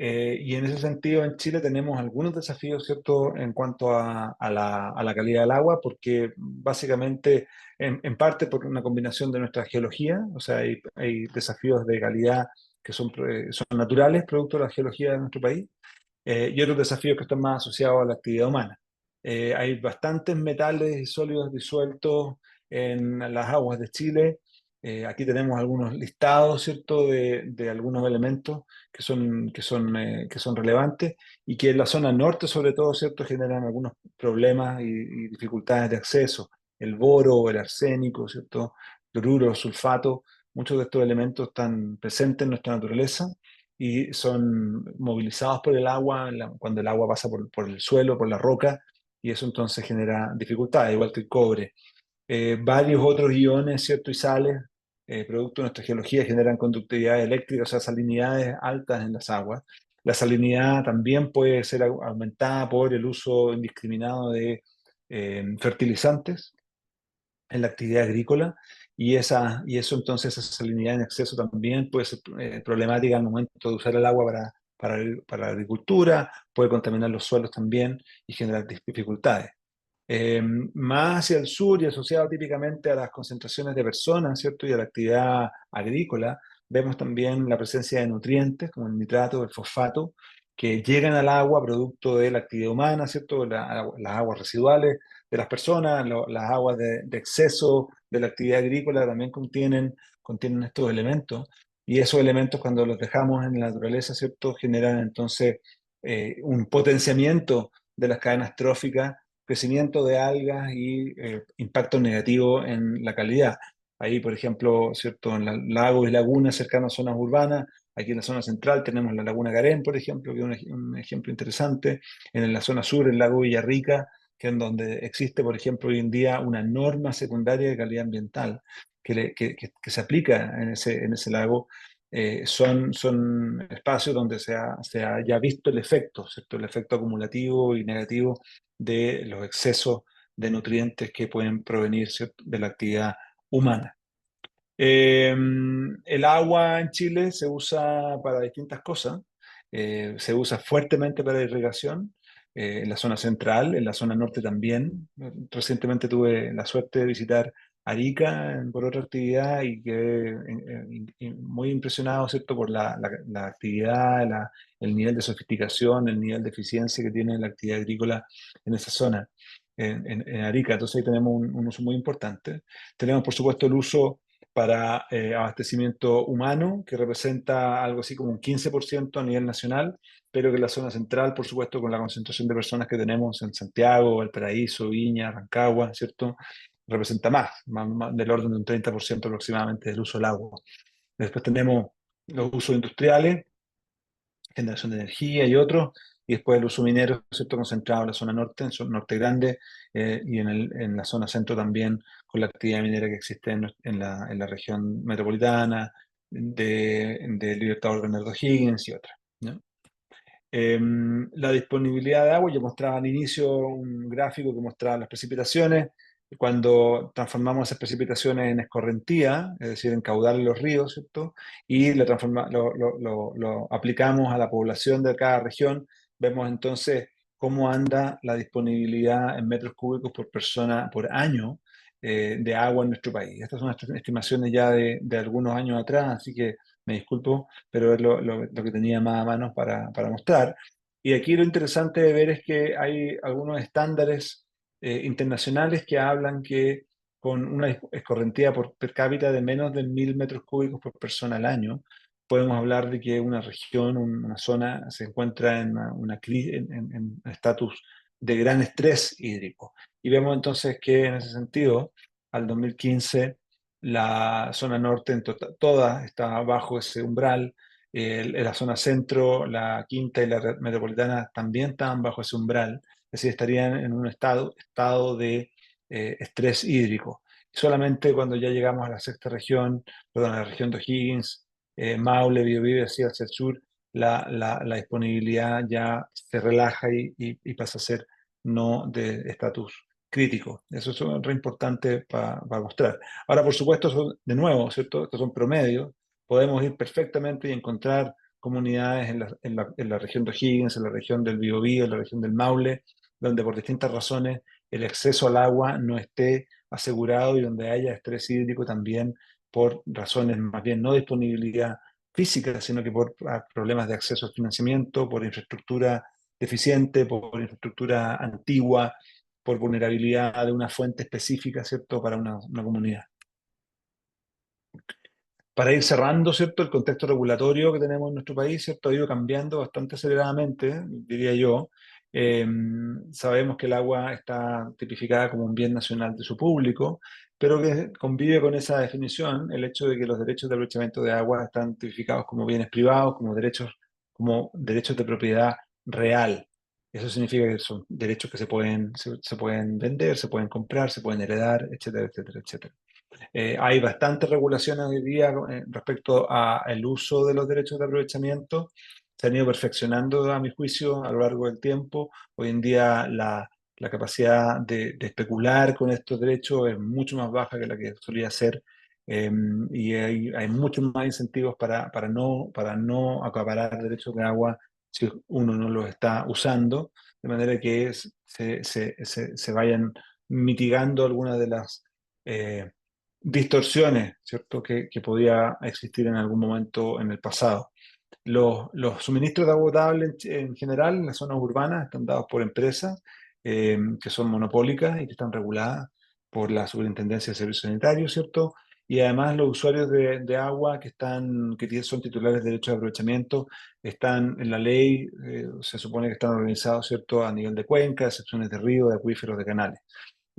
Y en ese sentido, en Chile tenemos algunos desafíos, ¿cierto?, en cuanto a la calidad del agua, porque básicamente, en parte por una combinación de nuestra geología, o sea, hay desafíos de calidad que son naturales, producto de la geología de nuestro país, y otros desafíos que están más asociados a la actividad humana. Hay bastantes metales y sólidos disueltos en las aguas de Chile. Aquí tenemos algunos listados, ¿cierto?, de algunos elementos que son relevantes y que en la zona norte, sobre todo, ¿cierto?, generan algunos problemas y dificultades de acceso. El boro, el arsénico, ¿cierto?, cloruro, sulfato, muchos de estos elementos están presentes en nuestra naturaleza y son movilizados por el agua cuando el agua pasa por el suelo, por la roca, y eso entonces genera dificultades, igual que el cobre. Varios otros iones, ¿cierto? Y sales, producto de nuestra geología, generan conductividad eléctrica, o sea, salinidades altas en las aguas. La salinidad también puede ser aumentada por el uso indiscriminado de fertilizantes en la actividad agrícola y eso entonces, esa salinidad en exceso también puede ser problemática al momento de usar el agua para la agricultura, puede contaminar los suelos también y generar dificultades. Más hacia el sur y asociado típicamente a las concentraciones de personas, ¿cierto? Y a la actividad agrícola, vemos también la presencia de nutrientes como el nitrato, el fosfato, que llegan al agua producto de la actividad humana, ¿cierto? Las aguas residuales de las personas, las aguas de exceso de la actividad agrícola también contienen estos elementos. Y esos elementos, cuando los dejamos en la naturaleza, ¿cierto?, generan entonces un potenciamiento de las cadenas tróficas, crecimiento de algas y impacto negativo en la calidad. Ahí, por ejemplo, ¿cierto?, en lagos y lagunas cercanos a zonas urbanas, aquí en la zona central tenemos la Laguna Garén, por ejemplo, que es un ejemplo interesante. En la zona sur, el lago Villarrica, que es donde existe, por ejemplo, hoy en día una norma secundaria de calidad ambiental que se aplica en ese lago. Son espacios donde se ha ya visto el efecto, ¿cierto? El efecto acumulativo y negativo de los excesos de nutrientes que pueden provenir, ¿cierto?, de la actividad humana. El agua en Chile se usa para distintas cosas. Se usa fuertemente para irrigación, en la zona central, en la zona norte también. Recientemente tuve la suerte de visitar Arica por otra actividad y quedé muy impresionado, ¿cierto?, por la actividad, el nivel de sofisticación, el nivel de eficiencia que tiene la actividad agrícola en esa zona, en Arica. Entonces ahí tenemos un uso muy importante. Tenemos, por supuesto, el uso para abastecimiento humano, que representa algo así como un 15% a nivel nacional, pero que la zona central, por supuesto, con la concentración de personas que tenemos en Santiago, Valparaíso, Viña, Rancagua, ¿cierto?, representa más del orden de un 30% aproximadamente del uso del agua. Después tenemos los usos industriales, generación de energía y otros, y después el uso minero, ¿cierto?, concentrado en la zona norte, en zona norte grande, y en la zona centro también, con la actividad minera que existe en la región metropolitana, de Libertador Bernardo Higgins y otras, ¿no? La disponibilidad de agua, yo mostraba al inicio un gráfico que mostraba las precipitaciones. Cuando transformamos esas precipitaciones en escorrentía, es decir, en caudal en los ríos, ¿cierto?, y lo aplicamos a la población de cada región, vemos entonces cómo anda la disponibilidad en metros cúbicos por persona por año de agua en nuestro país. Estas son estimaciones ya de algunos años atrás, así que me disculpo, pero es lo que tenía más a mano para mostrar. Y aquí lo interesante de ver es que hay algunos estándares internacionales que hablan que con una escorrentía per cápita de menos de 1.000 metros cúbicos por persona al año, podemos hablar de que una región, una zona, se encuentra en estatus de gran estrés hídrico. Y vemos entonces que en ese sentido, al 2015, la zona norte toda está bajo ese umbral. En la zona centro, la quinta y la metropolitana también están bajo ese umbral, es decir, estarían en un estado de estrés hídrico. Solamente cuando ya llegamos a la sexta región, perdón, a la región de O'Higgins, Maule, Biobío, hacia el sur, la disponibilidad ya se relaja y pasa a ser no de estatus crítico. Eso es re importante para mostrar. Ahora, por supuesto, de nuevo, ¿cierto?, estos son promedios. Podemos ir perfectamente y encontrar comunidades en la región de O'Higgins, en la región del Biobío, en la región del Maule, donde por distintas razones el acceso al agua no esté asegurado y donde haya estrés hídrico también por razones más bien no disponibilidad física, sino que por problemas de acceso al financiamiento, por infraestructura deficiente, por infraestructura antigua, por vulnerabilidad de una fuente específica, ¿cierto?, para una comunidad. Para ir cerrando, ¿cierto?, el contexto regulatorio que tenemos en nuestro país, ¿cierto?, ha ido cambiando bastante aceleradamente, diría yo. Eh, Sabemos que el agua está tipificada como un bien nacional de su público, pero que convive con esa definición el hecho de que los derechos de aprovechamiento de agua están tipificados como bienes privados, como derechos de propiedad real. Eso significa que son derechos que se pueden vender, se pueden comprar, se pueden heredar, etcétera, etcétera, etcétera. Hay bastantes regulaciones hoy día respecto al uso de los derechos de aprovechamiento. Se han ido perfeccionando, a mi juicio, a lo largo del tiempo. Hoy en día la capacidad de especular con estos derechos es mucho más baja que la que solía ser. Y hay muchos más incentivos para no acaparar derechos de agua si uno no los está usando, de manera que se vayan mitigando algunas de las distorsiones, ¿cierto?, que podía existir en algún momento en el pasado. Los suministros de agua potable en general en las zonas urbanas están dados por empresas que son monopólicas y que están reguladas por la Superintendencia de Servicios Sanitarios, ¿cierto? Y además los usuarios de agua que son titulares de derechos de aprovechamiento están en la ley, se supone que están organizados, ¿cierto?, a nivel de cuencas, secciones de río, de acuíferos, de canales.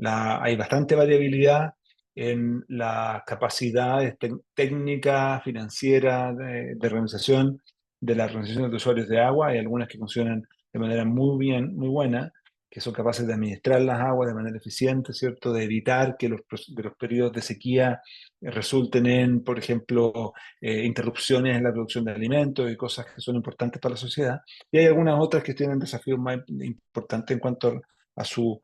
Hay bastante variabilidad en las capacidades técnicas, financieras, de organización de las organizaciones de usuarios de agua. Hay algunas que funcionan de manera muy buena, que son capaces de administrar las aguas de manera eficiente, ¿cierto? De evitar que de los periodos de sequía resulten en, por ejemplo, interrupciones en la producción de alimentos y cosas que son importantes para la sociedad. Y hay algunas otras que tienen desafíos más importantes en cuanto a su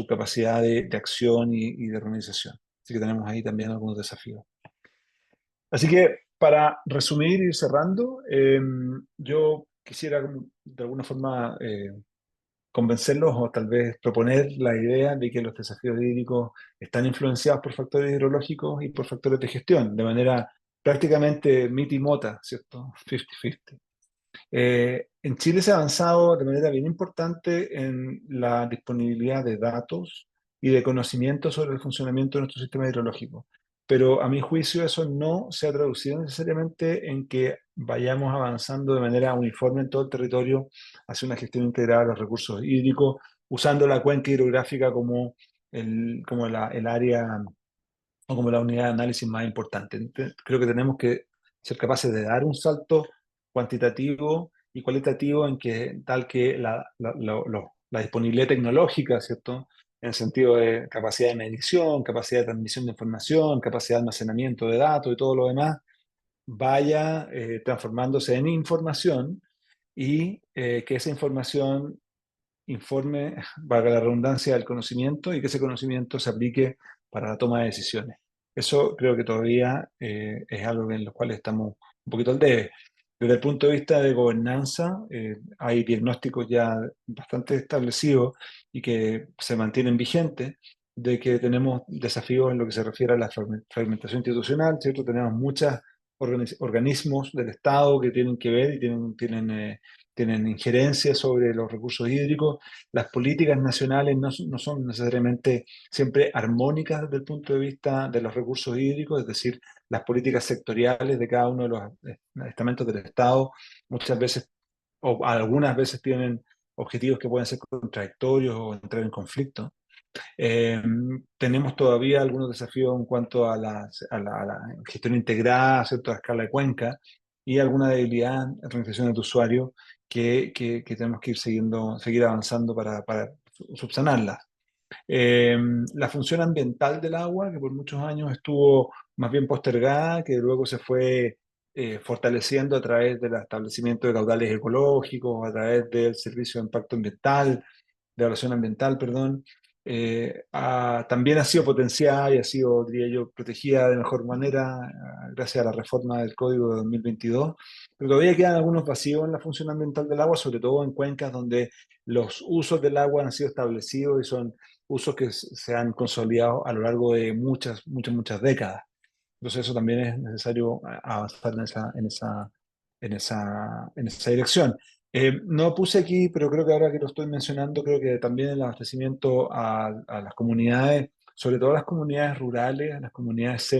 capacidad de acción y de organización. Así que tenemos ahí también algunos desafíos. Así que para resumir y ir cerrando, yo quisiera de alguna forma convencerlos o tal vez proponer la idea de que los desafíos hídricos están influenciados por factores hidrológicos y por factores de gestión, de manera prácticamente miti y mota, ¿cierto? 50-50. En Chile se ha avanzado de manera bien importante en la disponibilidad de datos y de conocimiento sobre el funcionamiento de nuestro sistema hidrológico. Pero a mi juicio eso no se ha traducido necesariamente en que vayamos avanzando de manera uniforme en todo el territorio hacia una gestión integrada de los recursos hídricos, usando la cuenca hidrográfica como el área o como la unidad de análisis más importante. Creo que tenemos que ser capaces de dar un salto cuantitativo y cualitativo en que tal que la disponibilidad tecnológica, ¿cierto?, en el sentido de capacidad de medición, capacidad de transmisión de información, capacidad de almacenamiento de datos y todo lo demás, vaya transformándose en información y que esa información informe, valga la redundancia, del conocimiento y que ese conocimiento se aplique para la toma de decisiones. Eso creo que todavía es algo en lo cual estamos un poquito al debe. Desde el punto de vista de gobernanza, hay diagnósticos ya bastante establecidos y que se mantienen vigentes de que tenemos desafíos en lo que se refiere a la fragmentación institucional, ¿cierto? Tenemos muchos organismos del Estado que tienen que ver y tienen injerencia sobre los recursos hídricos. Las políticas nacionales no son necesariamente siempre armónicas desde el punto de vista de los recursos hídricos, es decir, las políticas sectoriales de cada uno de los estamentos del Estado muchas veces o algunas veces tienen objetivos que pueden ser contradictorios o entrar en conflicto. Tenemos todavía algunos desafíos en cuanto a la gestión integrada, ¿cierto?, a escala de cuenca y alguna debilidad en organizaciones de usuarios que tenemos que seguir avanzando para subsanarlas. La función ambiental del agua, que por muchos años estuvo más bien postergada, que luego se fue fortaleciendo a través del establecimiento de caudales ecológicos, a través del servicio de impacto ambiental, de evaluación ambiental, perdón, también ha sido potenciada y ha sido, diría yo, protegida de mejor manera gracias a la reforma del Código de 2022. pero todavía quedan algunos vacíos en la función ambiental del agua, sobre todo en cuencas donde los usos del agua han sido establecidos y son usos que se han consolidado a lo largo de muchas décadas. Entonces eso también es necesario avanzar en esa dirección. No puse aquí, pero creo que ahora que lo estoy mencionando, creo que también el abastecimiento a las comunidades, sobre todo a las comunidades rurales, a las comunidades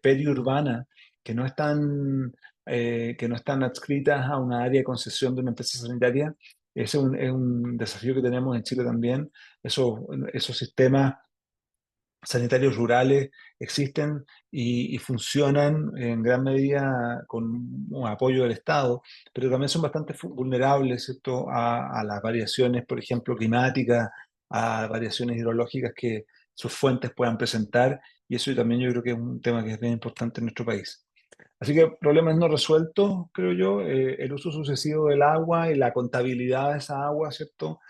periurbanas, que no están, que no están adscritas a una área de concesión de una empresa sanitaria. Ese es un desafío que tenemos en Chile también. Esos sistemas sanitarios rurales existen y funcionan en gran medida con un apoyo del Estado, pero también son bastante vulnerables, ¿cierto?, a las variaciones, por ejemplo, climáticas, a variaciones hidrológicas que sus fuentes puedan presentar, y eso también yo creo que es un tema que es bien importante en nuestro país. Así que problemas no resueltos, creo yo, el uso sucesivo del agua y la contabilidad de esa agua, ¿cierto?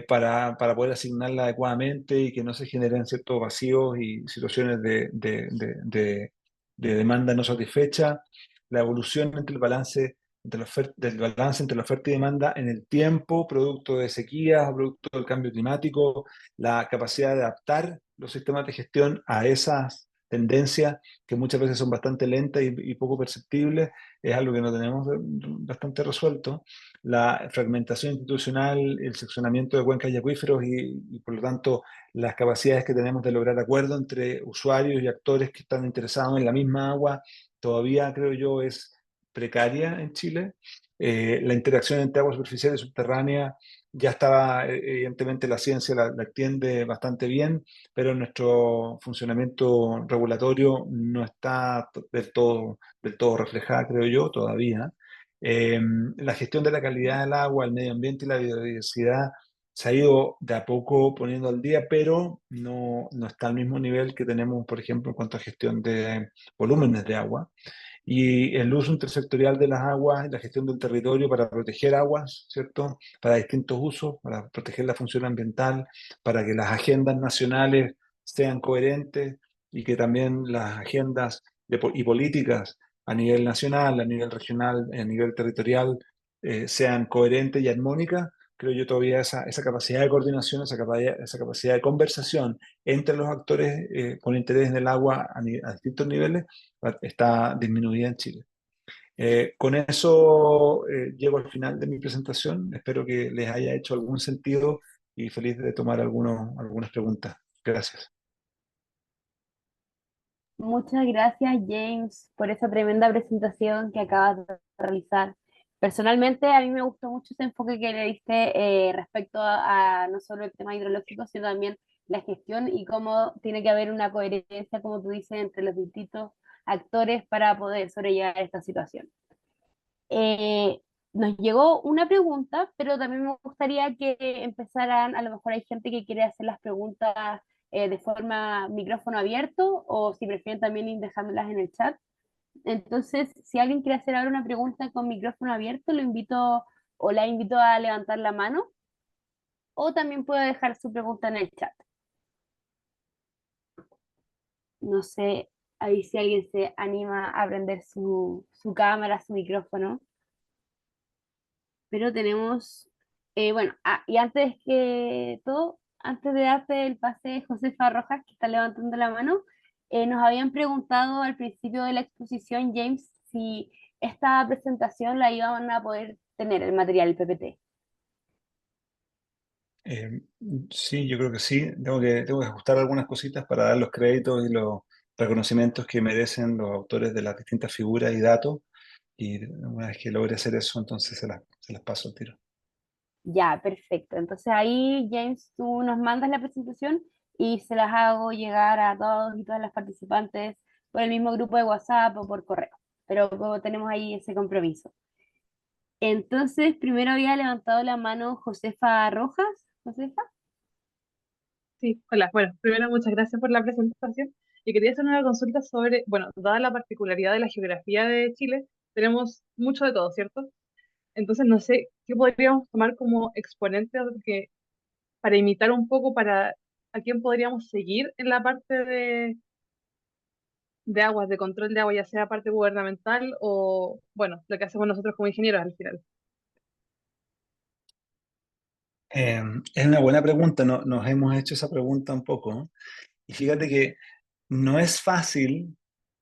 Para poder asignarla adecuadamente y que no se generen ciertos vacíos y situaciones de demanda no satisfecha, la evolución entre el balance del balance entre la oferta y demanda en el tiempo, producto de sequías, producto del cambio climático, la capacidad de adaptar los sistemas de gestión a esas tendencias que muchas veces son bastante lentas y poco perceptibles, es algo que no tenemos bastante resuelto. La fragmentación institucional, el seccionamiento de cuencas y acuíferos y por lo tanto las capacidades que tenemos de lograr acuerdo entre usuarios y actores que están interesados en la misma agua, todavía creo yo es precaria en Chile. La interacción entre agua superficial y subterránea ya estaba, evidentemente la ciencia la entiende bastante bien, pero nuestro funcionamiento regulatorio no está del todo reflejada, creo yo, todavía. La gestión de la calidad del agua, el medio ambiente y la biodiversidad se ha ido de a poco poniendo al día, pero no está al mismo nivel que tenemos, por ejemplo, en cuanto a gestión de volúmenes de agua y el uso intersectorial de las aguas, la gestión del territorio para proteger aguas, ¿cierto? Para distintos usos, para proteger la función ambiental, para que las agendas nacionales sean coherentes y que también las agendas y políticas a nivel nacional, a nivel regional, a nivel territorial, sean coherentes y armónicas. Creo yo todavía esa capacidad de coordinación, esa capacidad de conversación entre los actores con interés en el agua a distintos niveles está disminuida en Chile. Con eso llego al final de mi presentación. Espero que les haya hecho algún sentido y feliz de tomar algunas preguntas. Gracias.
Muchas gracias, James, por esa tremenda presentación que acabas de realizar. Personalmente, a mí me gustó mucho ese enfoque que le diste respecto a no solo el tema hidrológico, sino también la gestión y cómo tiene que haber una coherencia, como tú dices, entre los distintos actores para poder sobrellevar esta situación. Eh, Nos llegó una pregunta, pero también me gustaría que empezaran, a lo mejor hay gente que quiere hacer las preguntas de forma micrófono abierto o si prefieren también ir dejándolas en el chat. Entonces, si alguien quiere hacer ahora una pregunta con micrófono abierto, lo invito o la invito a levantar la mano o también puede dejar su pregunta en el chat. No sé, ahí si alguien se anima a prender su cámara, su micrófono. Pero tenemos, bueno, y antes que todo, antes de darte el pase, Josefa Rojas, que está levantando la mano, nos habían preguntado al principio de la exposición, James, si esta presentación la iban a poder tener, el material, el PPT.
Eh, sí, yo creo que sí. Tengo que ajustar algunas cositas para dar los créditos y los reconocimientos que merecen los autores de las distintas figuras y datos. Y una vez que logre hacer eso, entonces se las paso al tiro.
Ya, perfecto. Entonces ahí, James, tú nos mandas la presentación y se las hago llegar a todos y todas las participantes por el mismo grupo de WhatsApp o por correo. Pero como tenemos ahí ese compromiso. Entonces, primero había levantado la mano Josefa Rojas. Josefa.
Sí, hola. Bueno, primero muchas gracias por la presentación. Y quería hacer una consulta sobre, bueno, dada la particularidad de la geografía de Chile, tenemos mucho de todo, ¿cierto? Entonces no sé qué podríamos tomar como exponente para imitar un poco, a quién podríamos seguir en la parte de aguas, de control de agua, ya sea parte gubernamental o, bueno, lo que hacemos nosotros como ingenieros al final?
Es una buena pregunta, nos hemos hecho esa pregunta un poco, ¿no? Y fíjate que no es fácil,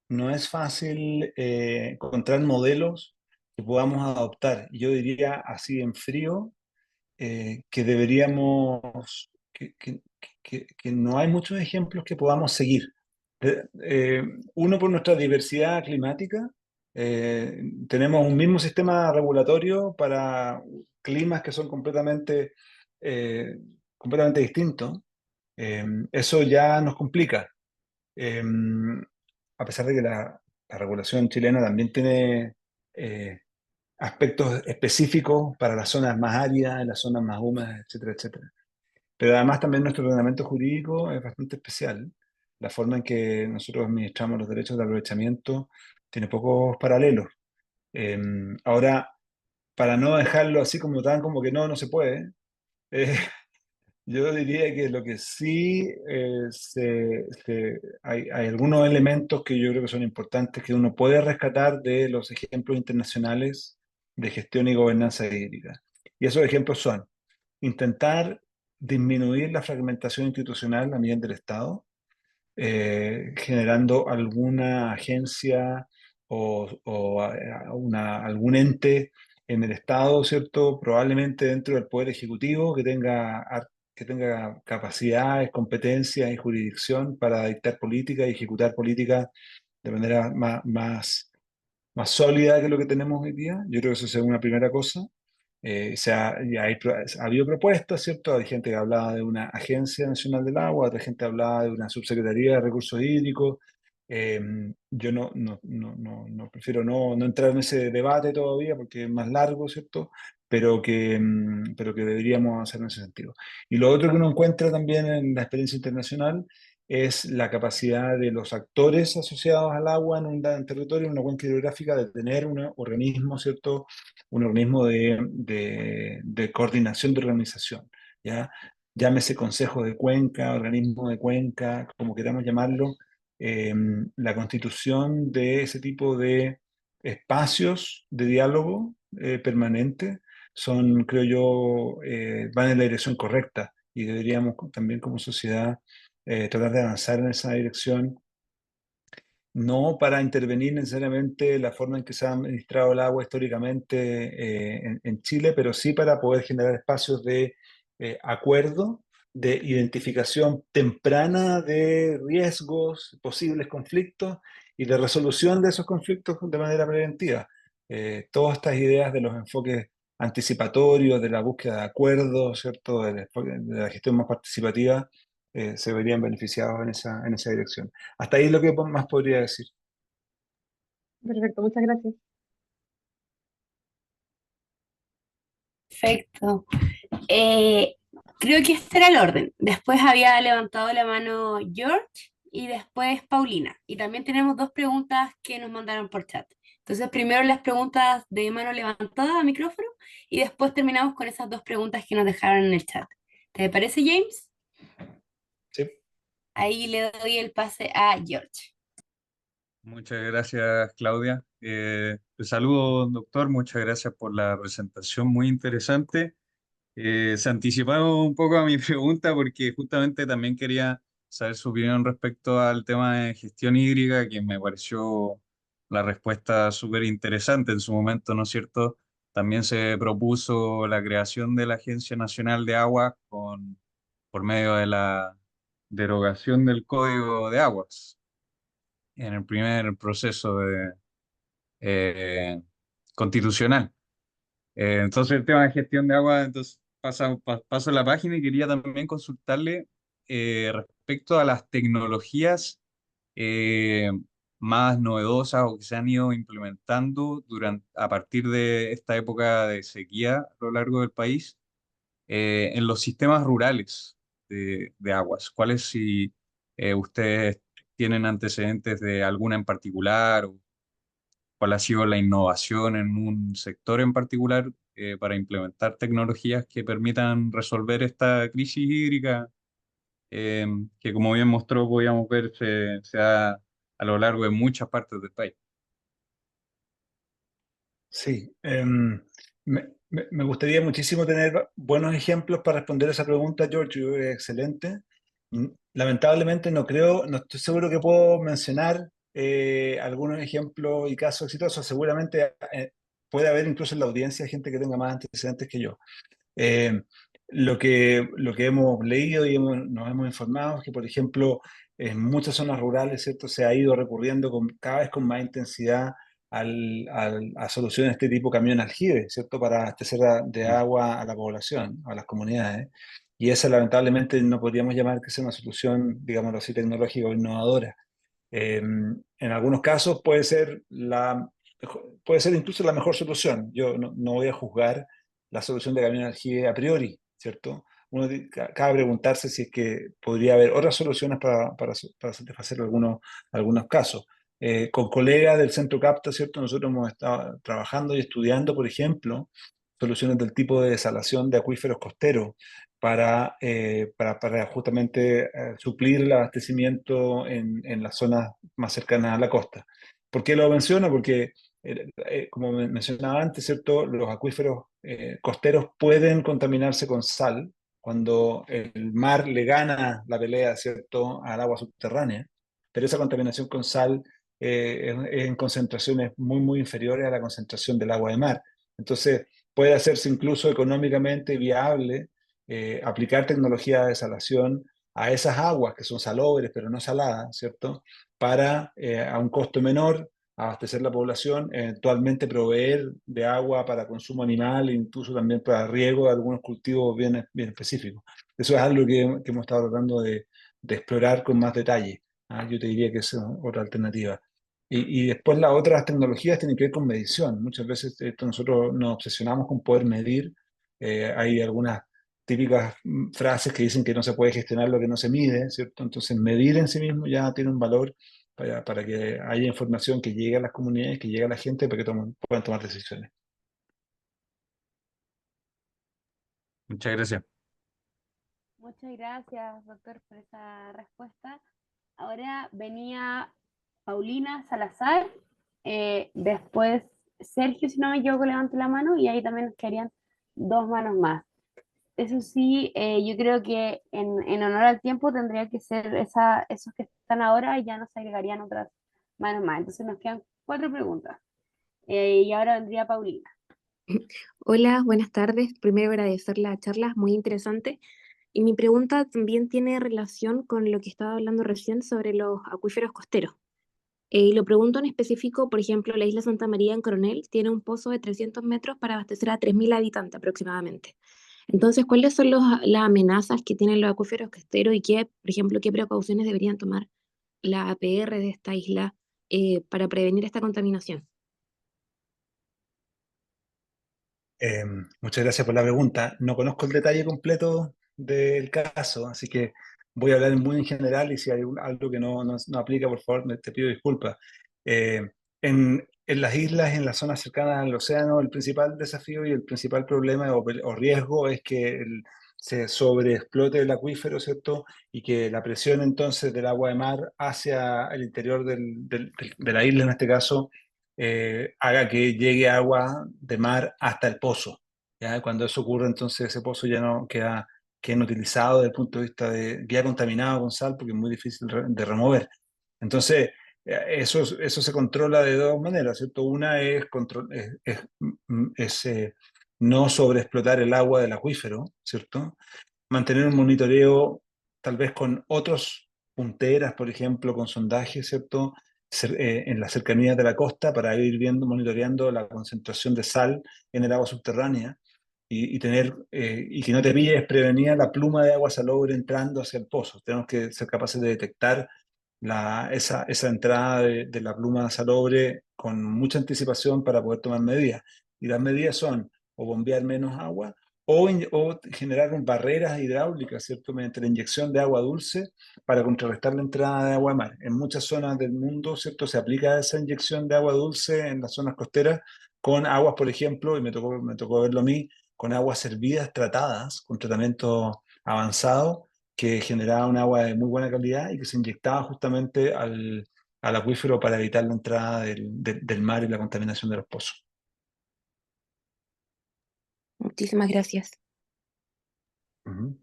no es fácil encontrar modelos que podamos adoptar. Yo diría así en frío que deberíamos, que no hay muchos ejemplos que podamos seguir. Uno, por nuestra diversidad climática, tenemos un mismo sistema regulatorio para climas que son eh, completamente distintos. Eso ya nos complica. Eh, a pesar de que la regulación chilena también tiene eh, aspectos específicos para las zonas más áridas, las zonas más húmedas, etcétera, etcétera. Pero además también nuestro ordenamiento jurídico es bastante especial. La forma en que nosotros administramos los derechos de aprovechamiento tiene pocos paralelos. Eh, Ahora, para no dejarlo así como tan como que no se puede, eh, yo diría que lo que sí hay algunos elementos que yo creo que son importantes que uno puede rescatar de los ejemplos internacionales de gestión y gobernanza hídrica. Y esos ejemplos son intentar disminuir la fragmentación institucional a nivel del Estado, generando alguna agencia o algún ente en el Estado, ¿cierto? Probablemente dentro del Poder Ejecutivo que tenga capacidades, competencias y jurisdicción para dictar política y ejecutar política de manera más sólida que lo que tenemos hoy día. Yo creo que eso es una primera cosa. Ha habido propuestas, ¿cierto? Hay gente que hablaba de una Agencia Nacional del Agua, otra gente hablaba de una Subsecretaría de Recursos Hídricos. Eh, yo prefiero no entrar en ese debate todavía porque es más largo, ¿cierto? Pero que deberíamos hacer en ese sentido. Y lo otro que uno encuentra también en la experiencia internacional es la capacidad de los actores asociados al agua en territorio, en una cuenca hidrográfica, de tener un organismo, ¿cierto? Un organismo de coordinación de organización, ¿ya? Llámese Consejo de Cuenca, Organismo de Cuenca, como queramos llamarlo, eh, la constitución de ese tipo de espacios de diálogo permanente son, creo yo, van en la dirección correcta y deberíamos también como sociedad tratar de avanzar en esa dirección, no para intervenir necesariamente la forma en que se ha administrado el agua históricamente en Chile, pero sí para poder generar espacios de acuerdo, de identificación temprana de riesgos, posibles conflictos y de resolución de esos conflictos de manera preventiva. Todas estas ideas de los enfoques anticipatorios, de la búsqueda de acuerdos, ¿cierto? De la gestión más participativa, se verían beneficiados en esa dirección. Hasta ahí es lo que más podría decir.
Perfecto, muchas gracias.
Perfecto. Eh, Creo que este era el orden. Después había levantado la mano George y después Paulina. Y también tenemos dos preguntas que nos mandaron por chat. Entonces, primero las preguntas de mano levantada a micrófono y después terminamos con esas dos preguntas que nos dejaron en el chat. ¿Te parece, James?
Sí.
Ahí le doy el pase a George.
Muchas gracias, Claudia. Te saludo, doctor. Muchas gracias por la presentación, muy interesante. Se anticiparon un poco a mi pregunta porque justamente también quería saber su opinión respecto al tema de gestión hídrica, que me pareció la respuesta súper interesante en su momento, ¿no es cierto? También se propuso la creación de la Agencia Nacional de Agua por medio de la derogación del Código de Aguas en el primer proceso eh, constitucional. Entonces el tema de gestión de agua, entonces paso a la página y quería también consultarle respecto a las tecnologías eh, más novedosas o que se han ido implementando a partir de esta época de sequía a lo largo del país en los sistemas rurales de aguas. ¿Cuáles si ustedes tienen antecedentes de alguna en particular o cuál ha sido la innovación en un sector en particular para implementar tecnologías que permitan resolver esta crisis hídrica que como bien mostró, podíamos ver, se ha a lo largo de muchas partes del país.
Sí, me gustaría muchísimo tener buenos ejemplos para responder esa pregunta, George. Yo creo que es excelente. Lamentablemente no estoy seguro que puedo mencionar algunos ejemplos y casos exitosos. Seguramente puede haber incluso en la audiencia gente que tenga más antecedentes que yo. Eh, lo que hemos leído y nos hemos informado es que, por ejemplo, en muchas zonas rurales, ¿cierto? Se ha ido recurriendo cada vez con más intensidad a soluciones de este tipo camión aljibe, ¿cierto? Para abastecer de agua a la población, a las comunidades. Y esa lamentablemente no podríamos llamar que sea una solución, digámoslo así, tecnológica o innovadora. En algunos casos puede ser incluso la mejor solución. Yo no voy a juzgar la solución de camión aljibe a priori, ¿cierto? Cabe preguntarse si es que podría haber otras soluciones para satisfacer algunos casos. Con colegas del Centro CAPTA, ¿cierto? Nosotros hemos estado trabajando y estudiando, por ejemplo, soluciones del tipo de desalación de acuíferos costeros para justamente suplir el abastecimiento en las zonas más cercanas a la costa. ¿Por qué lo menciono? Porque, como mencionaba antes, ¿cierto? Los acuíferos costeros pueden contaminarse con sal cuando el mar le gana la pelea, ¿cierto?, al agua subterránea, pero esa contaminación con sal es en concentraciones muy inferiores a la concentración del agua de mar. Entonces, puede hacerse incluso económicamente viable aplicar tecnología de desalación a esas aguas que son salobres pero no saladas, ¿cierto? Para a un costo menor abastecer la población, eventualmente proveer de agua para consumo animal e incluso también para riego de algunos cultivos bien específicos. Eso es algo que hemos estado tratando de explorar con más detalle. ¿Ah? Yo te diría que es otra alternativa. Y después las otras tecnologías tienen que ver con medición. Muchas veces nosotros nos obsesionamos con poder medir. Hay algunas típicas frases que dicen que no se puede gestionar lo que no se mide, ¿cierto? Entonces medir en sí mismo ya tiene un valor para que haya información que llegue a las comunidades, que llegue a la gente para que puedan tomar decisiones.
Muchas gracias.
Muchas gracias, doctor, por esa respuesta. Ahora venía Paulina Salazar, después Sergio, si no me equivoco, levante la mano y ahí también nos quedarían dos manos más. Eso sí, yo creo que en honor al tiempo tendría que ser esos que están ahora y ya nos agregarían otras manos más. Entonces nos quedan cuatro preguntas. Y ahora vendría Paulina.
Hola, buenas tardes. Primero agradecer la charla, muy interesante. Y mi pregunta también tiene relación con lo que estaba hablando recién sobre los acuíferos costeros. Y lo pregunto en específico, por ejemplo, la isla Santa María en Coronel tiene un pozo de 300 metros para abastecer a 3.000 habitantes aproximadamente. Entonces, ¿cuáles son las amenazas que tienen los acuíferos costeros y qué, por ejemplo, qué precauciones deberían tomar la APR de esta isla para prevenir esta contaminación?
Eh, Muchas gracias por la pregunta. No conozco el detalle completo del caso, así que voy a hablar muy en general y si hay algo que no aplica, por favor, te pido disculpas. Eh, en las islas, en las zonas cercanas al océano, el principal desafío y el principal problema o riesgo es que se sobreexplote el acuífero, ¿cierto? Y que la presión entonces del agua de mar hacia el interior de la isla, en este caso, haga que llegue agua de mar hasta el pozo. ¿Ya? Cuando eso ocurre, entonces ese pozo ya no queda inutilizado desde el punto de vista queda contaminado con sal porque es muy difícil de remover. Entonces, eso se controla de dos maneras, ¿cierto? Una es no sobreexplotar el agua del acuífero, ¿cierto? Mantener un monitoreo tal vez con otros punteras, por ejemplo, con sondajes, ¿cierto? En las cercanías de la costa para ir monitoreando la concentración de sal en el agua subterránea y que no te pilles prevenida la pluma de agua salobre entrando hacia el pozo. Tenemos que ser capaces de detectar esa entrada de la pluma salobre con mucha anticipación para poder tomar medidas. Y las medidas son o bombear menos agua o generar barreras hidráulicas, ¿cierto? Mediante la inyección de agua dulce para contrarrestar la entrada de agua de mar. En muchas zonas del mundo, ¿cierto? Se aplica esa inyección de agua dulce en las zonas costeras con aguas, por ejemplo, y me tocó verlo a mí, con aguas hervidas tratadas, con tratamiento avanzado, que generaba un agua de muy buena calidad y que se inyectaba justamente al acuífero para evitar la entrada del mar y la contaminación de los pozos.
Muchísimas gracias.
Ujú.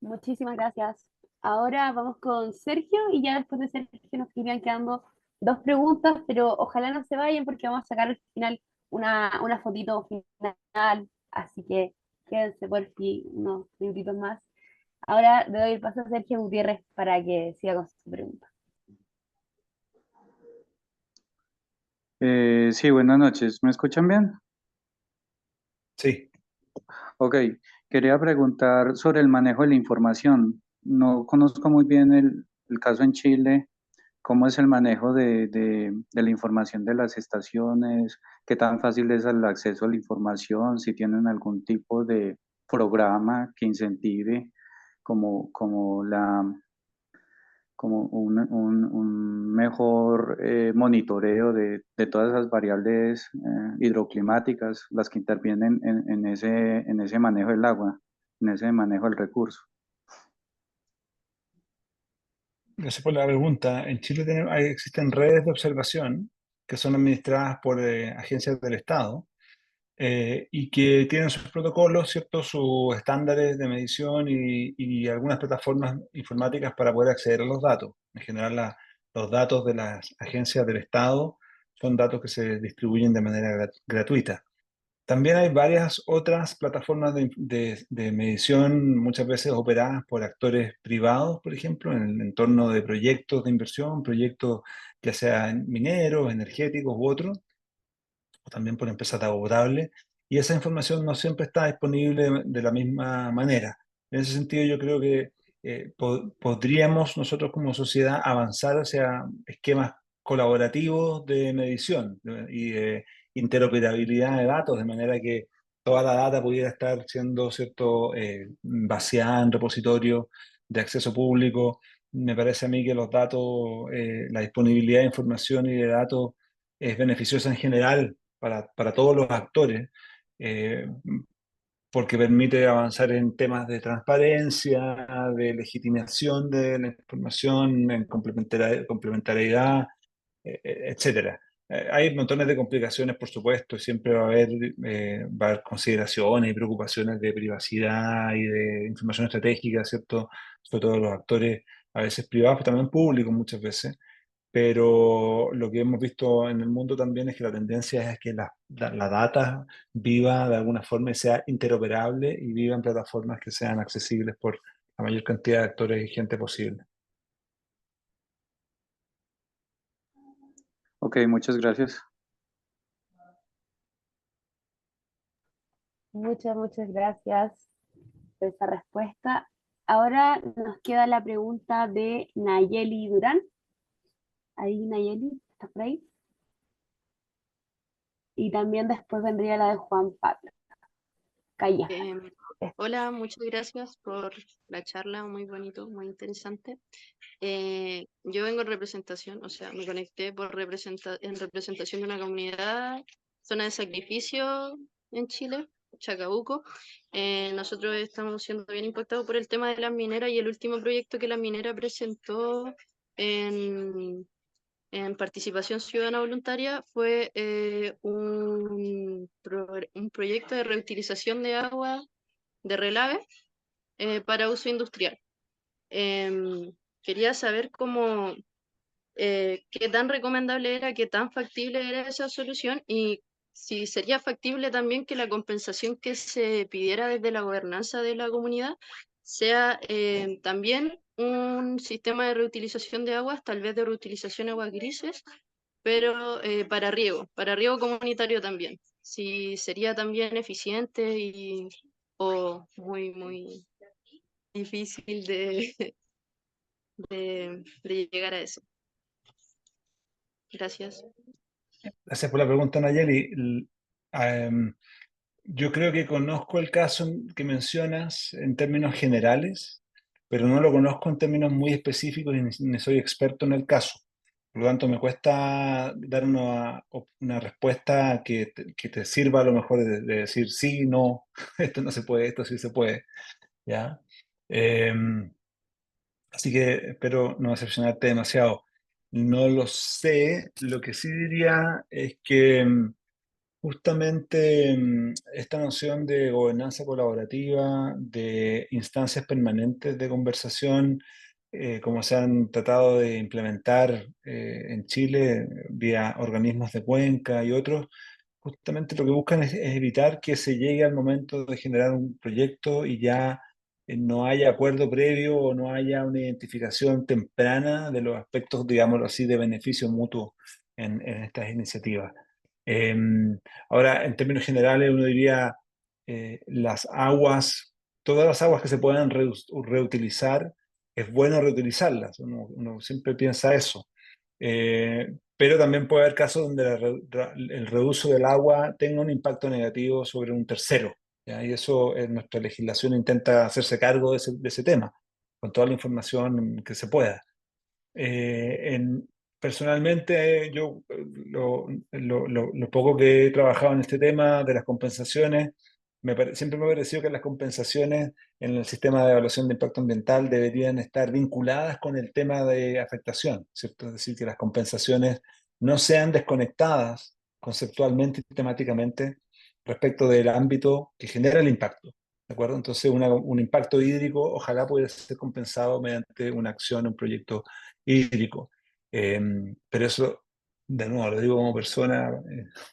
Muchísimas gracias. Ahora vamos con Sergio y ya después de Sergio nos irían quedando dos preguntas, pero ojalá no se vayan porque vamos a sacar al final una fotito final, así que quédense por si unos minutitos más. Ahora le doy el paso a Sergio Gutiérrez para que siga con su pregunta.
Sí, buenas noches. ¿Me escuchan bien?
Sí.
Ok, quería preguntar sobre el manejo de la información. No conozco muy bien el caso en Chile. ¿Cómo es el manejo de la información de las estaciones? ¿Qué tan fácil es el acceso a la información? Si tienen algún tipo de programa que incentive como un mejor monitoreo de todas esas variables hidroclimáticas, las que intervienen en ese manejo del agua, en ese manejo del recurso.
Gracias por la pregunta. En Chile existen redes de observación que son administradas por agencias del Estado y que tienen sus protocolos, ¿cierto? Sus estándares de medición y algunas plataformas informáticas para poder acceder a los datos. En general, los datos de las agencias del Estado son datos que se distribuyen de manera gratuita. También hay varias otras plataformas de medición, muchas veces operadas por actores privados, por ejemplo, en el entorno de proyectos de inversión, proyectos ya sean mineros, energéticos u otros, o también por empresas de agua potable, y esa información no siempre está disponible de la misma manera. En ese sentido, yo creo que podríamos nosotros como sociedad avanzar hacia esquemas colaborativos de medición y de interoperabilidad de datos, de manera que toda la data pudiera estar siendo, ¿cierto?, vaciada en repositorios de acceso público. Me parece a mí que los datos, la disponibilidad de información y de datos es beneficiosa en general para todos los actores, eh, porque permite avanzar en temas de transparencia, de legitimación de la información, en complementariedad, etcétera. Hay montones de complicaciones, por supuesto, y siempre va a haber consideraciones y preocupaciones de privacidad y de información estratégica, ¿cierto? Sobre todo los actores, a veces privados, pero también públicos muchas veces. Pero lo que hemos visto en el mundo también es que la tendencia es que la data viva de alguna forma y sea interoperable y viva en plataformas que sean accesibles por la mayor cantidad de actores y gente posible.
Ok, muchas gracias.
Muchas gracias por esa respuesta. Ahora nos queda la pregunta de Nayeli Durán. Ahí, Nayeli, ¿estás por ahí? Y también después vendría la de Juan Pablo. Calla.
Hola, muchas gracias por la charla, muy bonito, muy interesante. Yo vengo en representación, o sea, me conecté en representación de una comunidad, zona de sacrificio en Chile, Chacabuco. Nosotros estamos siendo bien impactados por el tema de las mineras y el último proyecto que la minera presentó en participación ciudadana voluntaria fue un proyecto de reutilización de agua de relave para uso industrial. Quería saber qué tan recomendable era, qué tan factible era esa solución y si sería factible también que la compensación que se pidiera desde la gobernanza de la comunidad sea también un sistema de reutilización de aguas, tal vez de reutilización de aguas grises, pero para riego comunitario también. Si sería también eficiente o muy difícil de llegar a eso. Gracias.
Gracias por la pregunta, Nayeli. Yo creo que conozco el caso que mencionas en términos generales, pero no lo conozco en términos muy específicos ni soy experto en el caso. Por lo tanto, me cuesta dar una respuesta que te sirva a lo mejor de decir sí, no, esto no se puede, esto sí se puede. ¿Ya? Así que espero no decepcionarte demasiado. no lo sé. Lo que sí diría es que justamente esta noción de gobernanza colaborativa, de instancias permanentes de conversación, como se han tratado de implementar en Chile vía organismos de cuenca y otros, justamente lo que buscan es evitar que se llegue al momento de generar un proyecto y ya no haya acuerdo previo o no haya una identificación temprana de los aspectos, digámoslo así, de beneficio mutuo en estas iniciativas. Eh, Ahora, en términos generales, uno diría las aguas, todas las aguas que se puedan reutilizar, es bueno reutilizarlas. Uno siempre piensa eso. Pero también puede haber casos donde el reuso del agua tenga un impacto negativo sobre un tercero, ¿ya? Y eso nuestra legislación intenta hacerse cargo de ese tema, con toda la información que se pueda. Personalmente, yo lo poco que he trabajado en este tema de las compensaciones, siempre me ha parecido que las compensaciones en el sistema de evaluación de impacto ambiental deberían estar vinculadas con el tema de afectación, ¿cierto? Es decir, que las compensaciones no sean desconectadas conceptualmente y temáticamente respecto del ámbito que genera el impacto. ¿De acuerdo? Entonces, un impacto hídrico ojalá pueda ser compensado mediante una acción, un proyecto hídrico. Eh, pero eso, de nuevo, lo digo como persona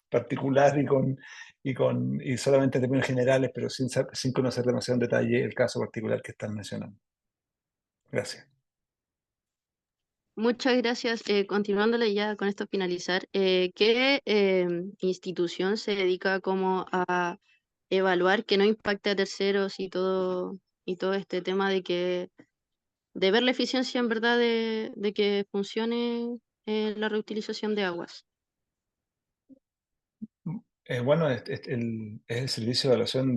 particular y solamente en términos generales, pero sin conocer demasiado en detalle el caso particular que están mencionando. Gracias.
Muchas gracias. Continuándole ya con esto finalizar, ¿qué institución se dedica como a evaluar que no impacte a terceros y todo este tema de ver la eficiencia en verdad de que funcione la reutilización de aguas?
Bueno, es el Servicio de Evaluación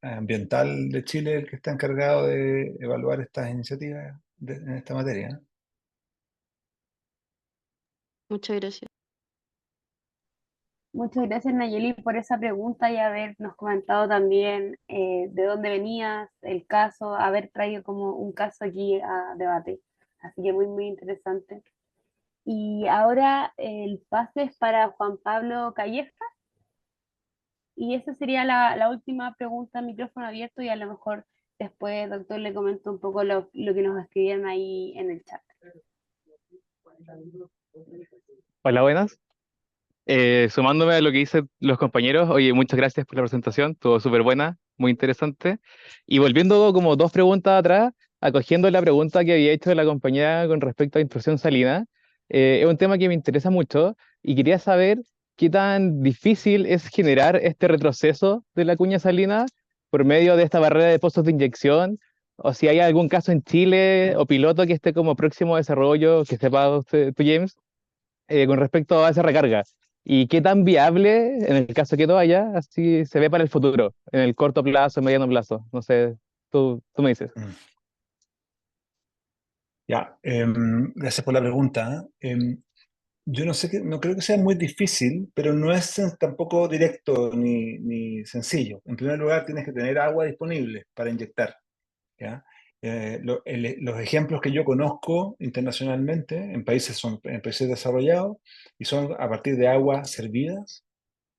Ambiental de Chile el que está encargado de evaluar estas iniciativas en esta materia, ¿no?
Muchas gracias.
Muchas gracias, Nayeli, por esa pregunta y habernos comentado también de dónde venías, el caso, haber traído como un caso aquí a debate. Así que muy, muy interesante. Y ahora el pase es para Juan Pablo Calleja. Y esa sería la última pregunta, micrófono abierto, y a lo mejor después, doctor, le comento un poco lo que nos escribieron ahí en el chat.
Hola, buenas. Sumándome a lo que dicen los compañeros, oye, muchas gracias por la presentación, estuvo súper buena, muy interesante. Y volviendo como dos preguntas atrás, acogiendo la pregunta que había hecho la compañera con respecto a intrusión salina, es un tema que me interesa mucho y quería saber qué tan difícil es generar este retroceso de la cuña salina por medio de esta barrera de pozos de inyección, o si hay algún caso en Chile o piloto que esté como próximo a desarrollo, que sepa usted, tú, James, con respecto a esa recarga. ¿Y qué tan viable, en el caso que no haya, así se ve para el futuro, en el corto plazo, mediano plazo? No sé, tú me dices.
Ya, gracias por la pregunta. Yo no sé no creo que sea muy difícil, pero no es tampoco directo ni sencillo. En primer lugar, tienes que tener agua disponible para inyectar, ¿ya? Los ejemplos que yo conozco internacionalmente en países desarrollados y son a partir de aguas servidas,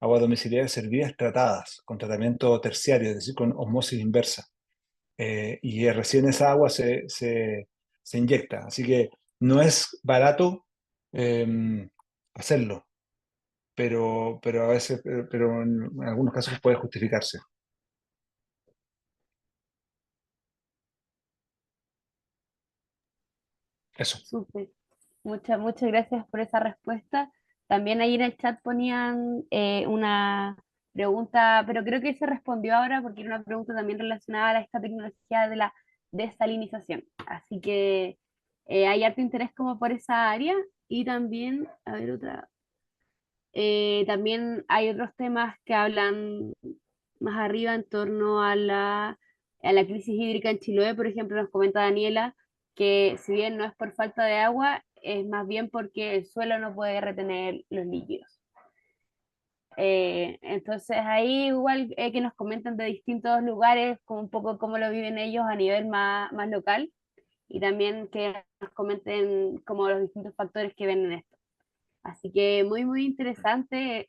aguas domiciliarias servidas tratadas con tratamiento terciario, es decir, con osmosis inversa. Y recién esa agua se inyecta. Así que no es barato hacerlo, pero a veces, pero en algunos casos puede justificarse. Eso.
Súper. Muchas gracias por esa respuesta. También ahí en el chat ponían una pregunta, pero creo que se respondió ahora porque era una pregunta también relacionada a esta tecnología de la desalinización. Así que hay harto interés como por esa área y también, a ver otra, también hay otros temas que hablan más arriba en torno a la crisis hídrica en Chiloé. Por ejemplo, nos comenta Daniela que si bien no es por falta de agua, es más bien porque el suelo no puede retener los líquidos. Entonces ahí igual que nos comentan de distintos lugares, como un poco cómo lo viven ellos a nivel más local. y también que nos comenten como los distintos factores que ven en esto. Así que muy interesante.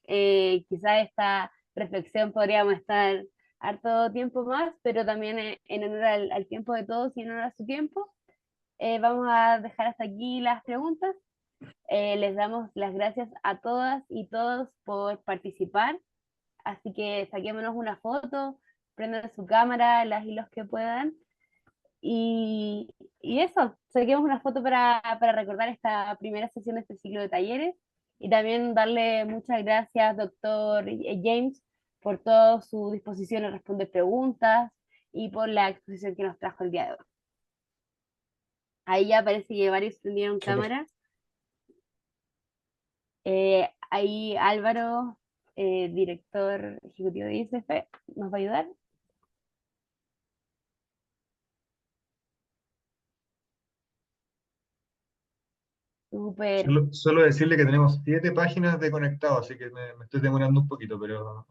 Quizás esta reflexión podríamos estar harto tiempo más, pero también en honor al tiempo de todos y en honor a su tiempo. Vamos a dejar hasta aquí las preguntas. Les damos las gracias a todas y todos por participar. Así que saquémonos una foto, prendan su cámara, las y los que puedan. Y eso, saquemos una foto para recordar esta primera sesión de este ciclo de talleres. Y también darle muchas gracias, doctor James, por toda su disposición a responder preguntas y por la exposición que nos trajo el día de hoy. Ahí ya parece que varios prendieron
Súper.
cámara. Ahí Álvaro, director ejecutivo de ISF, nos va a ayudar. Súper.
Solo decirle que tenemos 7 páginas de conectado, así que me estoy demorando un poquito, pero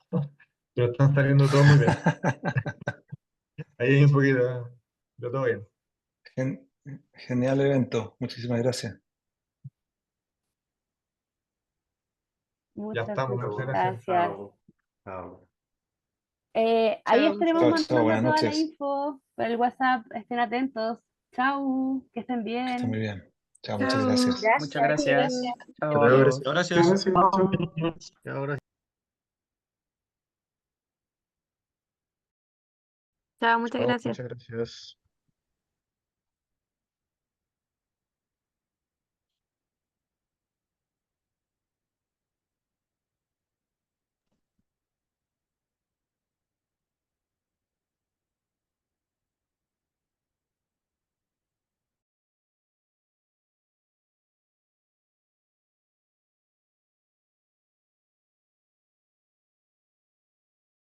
están saliendo todo muy bien. Ahí hay un poquito, pero todo bien.
Genial evento. Muchísimas gracias.
Ya
Muchas
estamos, muchas
gracias.
gracias.
Chao.
Ahí
Chao.
estaremos
Chao,
mandando
buenas
toda la
noches.
info por el WhatsApp. Estén atentos. Chau, que estén
Que estén muy
bien.
bien. Chao, muchas
Chao.
gracias.
Muchas gracias. Chao.
Adiós.
Gracias.
Chao, muchas
Chao,
gracias.
muchas gracias.